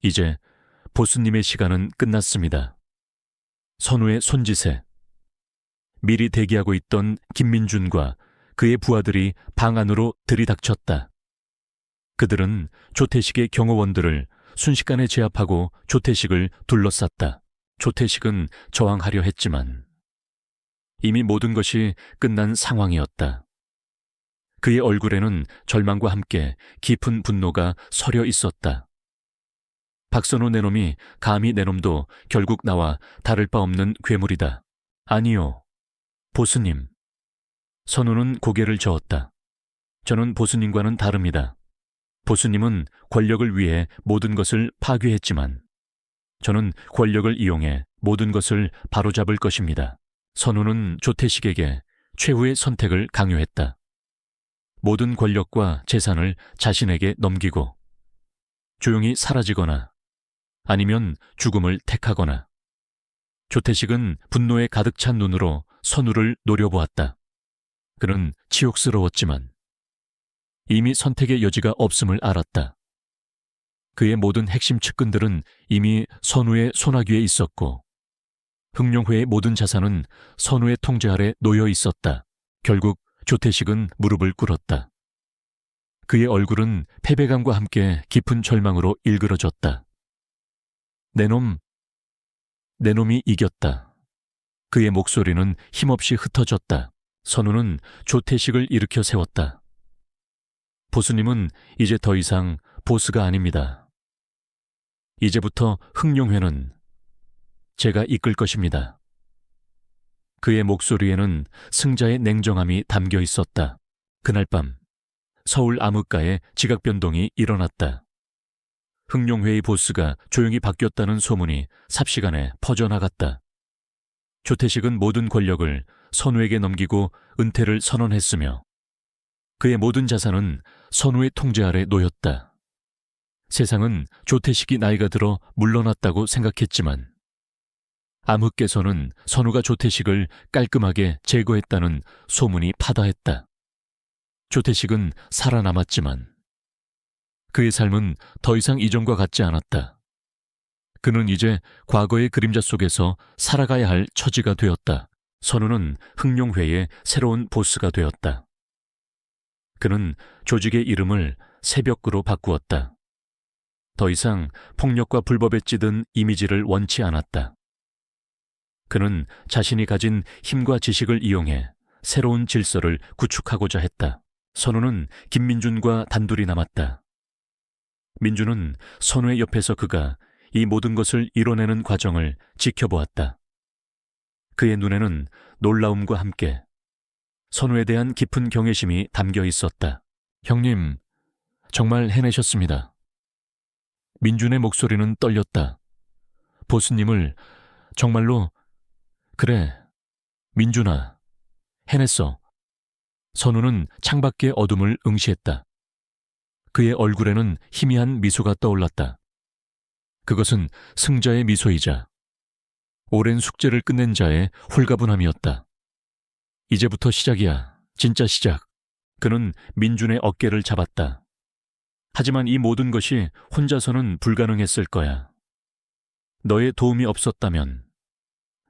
이제 보수님의 시간은 끝났습니다. 선우의 손짓에 미리 대기하고 있던 김민준과 그의 부하들이 방 안으로 들이닥쳤다. 그들은 조태식의 경호원들을 순식간에 제압하고 조태식을 둘러쌌다. 조태식은 저항하려 했지만 이미 모든 것이 끝난 상황이었다. 그의 얼굴에는 절망과 함께 깊은 분노가 서려 있었다. 박선우 내놈이 감히 내놈도 결국 나와 다를 바 없는 괴물이다. 아니요, 보수님. 선우는 고개를 저었다. 저는 보수님과는 다릅니다. 보수님은 권력을 위해 모든 것을 파괴했지만 저는 권력을 이용해 모든 것을 바로잡을 것입니다. 선우는 조태식에게 최후의 선택을 강요했다. 모든 권력과 재산을 자신에게 넘기고 조용히 사라지거나 아니면 죽음을 택하거나. 조태식은 분노에 가득 찬 눈으로 선우를 노려보았다. 그는 치욕스러웠지만 이미 선택의 여지가 없음을 알았다. 그의 모든 핵심 측근들은 이미 선우의 손아귀에 있었고 흑룡회의 모든 자산은 선우의 통제 아래 놓여 있었다. 결국 조태식은 무릎을 꿇었다. 그의 얼굴은 패배감과 함께 깊은 절망으로 일그러졌다. 내 놈이 이겼다. 그의 목소리는 힘없이 흩어졌다. 선우는 조퇴식을 일으켜 세웠다. 보수님은 이제 더 이상 보스가 아닙니다. 이제부터 흥룡회는 제가 이끌 것입니다. 그의 목소리에는 승자의 냉정함이 담겨 있었다. 그날 밤 서울 암흑가에 지각 변동이 일어났다. 흥룡회의 보스가 조용히 바뀌었다는 소문이 삽시간에 퍼져나갔다. 조태식은 모든 권력을 선우에게 넘기고 은퇴를 선언했으며 그의 모든 자산은 선우의 통제 아래 놓였다. 세상은 조태식이 나이가 들어 물러났다고 생각했지만 암흑계에서는 선우가 조태식을 깔끔하게 제거했다는 소문이 파다했다. 조태식은 살아남았지만 그의 삶은 더 이상 이전과 같지 않았다. 그는 이제 과거의 그림자 속에서 살아가야 할 처지가 되었다. 선우는 흥룡회의 새로운 보스가 되었다. 그는 조직의 이름을 새벽구로 바꾸었다. 더 이상 폭력과 불법에 찌든 이미지를 원치 않았다. 그는 자신이 가진 힘과 지식을 이용해 새로운 질서를 구축하고자 했다. 선우는 김민준과 단둘이 남았다. 민준은 선우의 옆에서 그가 이 모든 것을 이뤄내는 과정을 지켜보았다. 그의 눈에는 놀라움과 함께 선우에 대한 깊은 경외심이 담겨 있었다. 형님, 정말 해내셨습니다. 민준의 목소리는 떨렸다. 보스님을 정말로, 그래, 민준아, 해냈어. 선우는 창밖의 어둠을 응시했다. 그의 얼굴에는 희미한 미소가 떠올랐다. 그것은 승자의 미소이자 오랜 숙제를 끝낸 자의 홀가분함이었다. 이제부터 시작이야. 진짜 시작. 그는 민준의 어깨를 잡았다. 하지만 이 모든 것이 혼자서는 불가능했을 거야. 너의 도움이 없었다면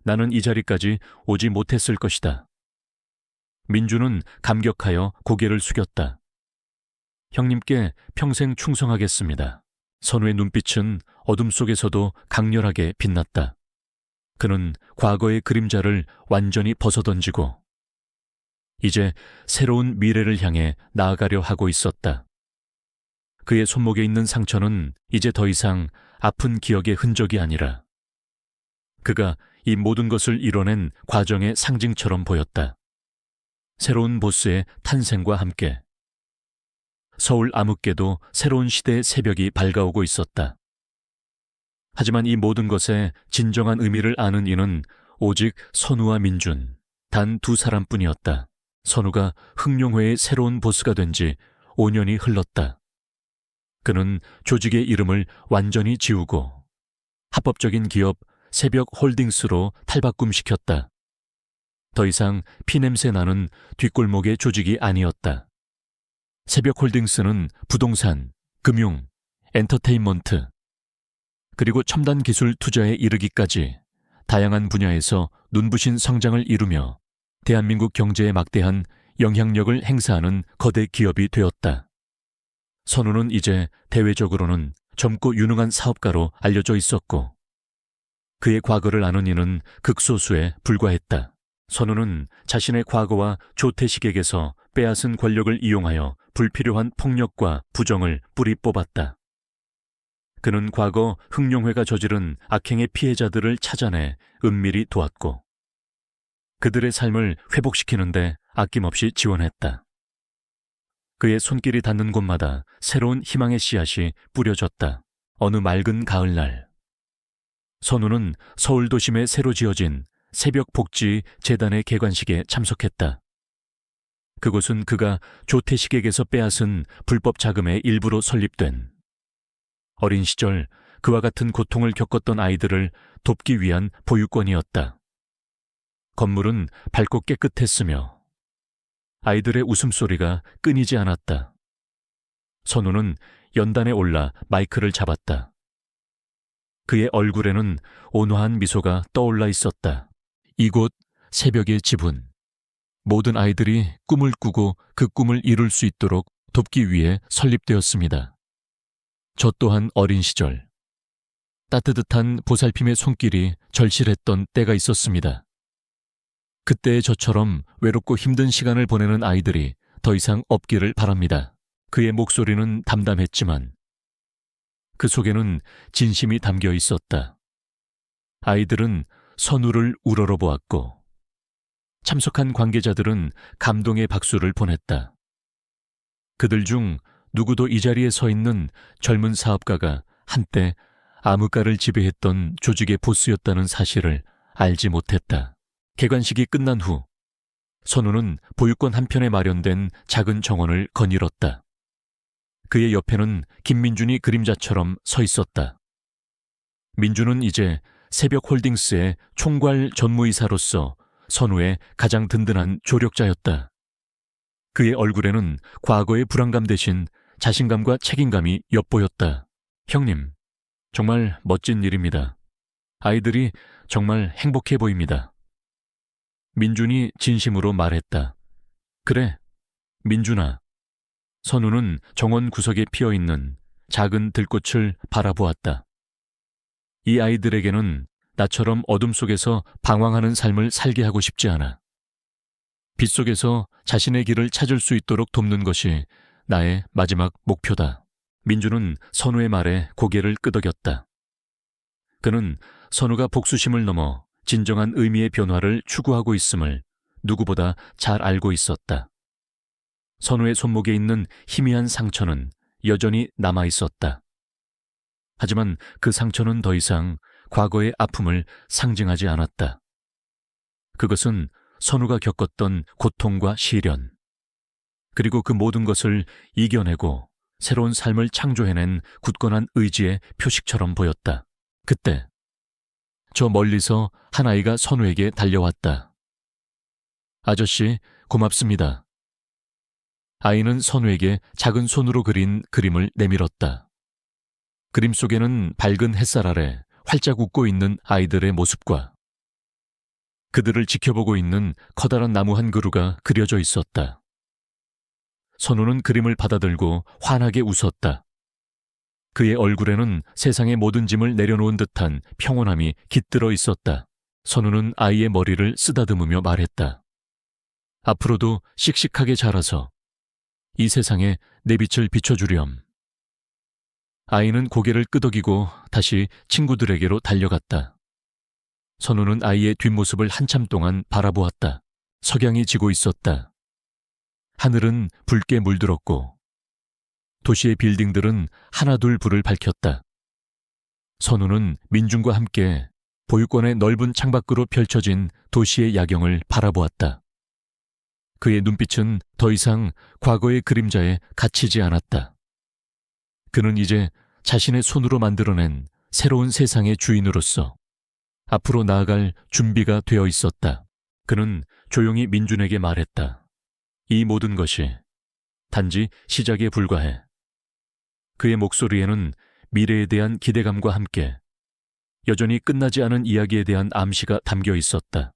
나는 이 자리까지 오지 못했을 것이다. 민준은 감격하여 고개를 숙였다. 형님께 평생 충성하겠습니다. 선우의 눈빛은 어둠 속에서도 강렬하게 빛났다. 그는 과거의 그림자를 완전히 벗어던지고 이제 새로운 미래를 향해 나아가려 하고 있었다. 그의 손목에 있는 상처는 이제 더 이상 아픈 기억의 흔적이 아니라 그가 이 모든 것을 이뤄낸 과정의 상징처럼 보였다. 새로운 보스의 탄생과 함께 서울 암흑계도 새로운 시대의 새벽이 밝아오고 있었다. 하지만 이 모든 것의 진정한 의미를 아는 이는 오직 선우와 민준, 단 두 사람뿐이었다. 선우가 흥룡회의 새로운 보스가 된 지 5년이 흘렀다. 그는 조직의 이름을 완전히 지우고 합법적인 기업 새벽 홀딩스로 탈바꿈시켰다. 더 이상 피냄새 나는 뒷골목의 조직이 아니었다. 새벽 홀딩스는 부동산, 금융, 엔터테인먼트, 그리고 첨단 기술 투자에 이르기까지 다양한 분야에서 눈부신 성장을 이루며 대한민국 경제에 막대한 영향력을 행사하는 거대 기업이 되었다. 선우는 이제 대외적으로는 젊고 유능한 사업가로 알려져 있었고 그의 과거를 아는 이는 극소수에 불과했다. 선우는 자신의 과거와 조태식에게서 빼앗은 권력을 이용하여 불필요한 폭력과 부정을 뿌리 뽑았다. 그는 과거 흥룡회가 저지른 악행의 피해자들을 찾아내 은밀히 도왔고 그들의 삶을 회복시키는데 아낌없이 지원했다. 그의 손길이 닿는 곳마다 새로운 희망의 씨앗이 뿌려졌다. 어느 맑은 가을날 선우는 서울 도심에 새로 지어진 새벽 복지 재단의 개관식에 참석했다. 그곳은 그가 조태식에게서 빼앗은 불법 자금의 일부로 설립된 어린 시절 그와 같은 고통을 겪었던 아이들을 돕기 위한 보육원이었다. 건물은 밝고 깨끗했으며 아이들의 웃음소리가 끊이지 않았다. 선우는 연단에 올라 마이크를 잡았다. 그의 얼굴에는 온화한 미소가 떠올라 있었다. 이곳 새벽의 집은 모든 아이들이 꿈을 꾸고 그 꿈을 이룰 수 있도록 돕기 위해 설립되었습니다. 저 또한 어린 시절 따뜻한 보살핌의 손길이 절실했던 때가 있었습니다. 그때의 저처럼 외롭고 힘든 시간을 보내는 아이들이 더 이상 없기를 바랍니다. 그의 목소리는 담담했지만 그 속에는 진심이 담겨 있었다. 아이들은 선우를 우러러보았고 참석한 관계자들은 감동의 박수를 보냈다. 그들 중 누구도 이 자리에 서 있는 젊은 사업가가 한때 암흑가를 지배했던 조직의 보스였다는 사실을 알지 못했다. 개관식이 끝난 후 선우는 보육권 한편에 마련된 작은 정원을 거닐었다. 그의 옆에는 김민준이 그림자처럼 서 있었다. 민준은 이제 새벽홀딩스의 총괄 전무이사로서 선우의 가장 든든한 조력자였다. 그의 얼굴에는 과거의 불안감 대신 자신감과 책임감이 엿보였다. 형님, 정말 멋진 일입니다. 아이들이 정말 행복해 보입니다. 민준이 진심으로 말했다. 그래, 민준아. 선우는 정원 구석에 피어있는 작은 들꽃을 바라보았다. 이 아이들에게는 나처럼 어둠 속에서 방황하는 삶을 살게 하고 싶지 않아. 빛 속에서 자신의 길을 찾을 수 있도록 돕는 것이 나의 마지막 목표다. 민준은 선우의 말에 고개를 끄덕였다. 그는 선우가 복수심을 넘어 진정한 의미의 변화를 추구하고 있음을 누구보다 잘 알고 있었다. 선우의 손목에 있는 희미한 상처는 여전히 남아 있었다. 하지만 그 상처는 더 이상 과거의 아픔을 상징하지 않았다. 그것은 선우가 겪었던 고통과 시련, 그리고 그 모든 것을 이겨내고 새로운 삶을 창조해낸 굳건한 의지의 표식처럼 보였다. 그때 저 멀리서 한 아이가 선우에게 달려왔다. 아저씨, 고맙습니다. 아이는 선우에게 작은 손으로 그린 그림을 내밀었다. 그림 속에는 밝은 햇살 아래 활짝 웃고 있는 아이들의 모습과 그들을 지켜보고 있는 커다란 나무 한 그루가 그려져 있었다. 선우는 그림을 받아들고 환하게 웃었다. 그의 얼굴에는 세상의 모든 짐을 내려놓은 듯한 평온함이 깃들어 있었다. 선우는 아이의 머리를 쓰다듬으며 말했다. 앞으로도 씩씩하게 자라서 이 세상에 내 빛을 비춰주렴. 아이는 고개를 끄덕이고 다시 친구들에게로 달려갔다. 선우는 아이의 뒷모습을 한참 동안 바라보았다. 석양이 지고 있었다. 하늘은 붉게 물들었고 도시의 빌딩들은 하나둘 불을 밝혔다. 선우는 민준과 함께 보육권의 넓은 창밖으로 펼쳐진 도시의 야경을 바라보았다. 그의 눈빛은 더 이상 과거의 그림자에 갇히지 않았다. 그는 이제 자신의 손으로 만들어낸 새로운 세상의 주인으로서 앞으로 나아갈 준비가 되어 있었다. 그는 조용히 민준에게 말했다. 이 모든 것이 단지 시작에 불과해. 그의 목소리에는 미래에 대한 기대감과 함께 여전히 끝나지 않은 이야기에 대한 암시가 담겨 있었다.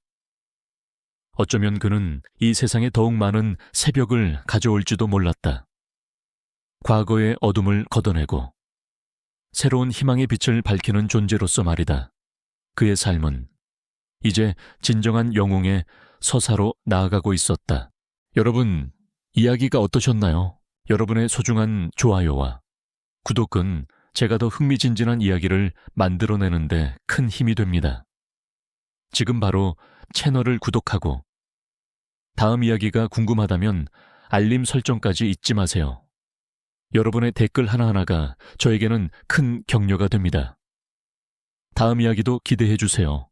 어쩌면 그는 이 세상에 더욱 많은 새벽을 가져올지도 몰랐다. 과거의 어둠을 걷어내고 새로운 희망의 빛을 밝히는 존재로서 말이다. 그의 삶은 이제 진정한 영웅의 서사로 나아가고 있었다. 여러분, 이야기가 어떠셨나요? 여러분의 소중한 좋아요와 구독은 제가 더 흥미진진한 이야기를 만들어내는데 큰 힘이 됩니다. 지금 바로 채널을 구독하고 다음 이야기가 궁금하다면 알림 설정까지 잊지 마세요. 여러분의 댓글 하나하나가 저에게는 큰 격려가 됩니다. 다음 이야기도 기대해 주세요.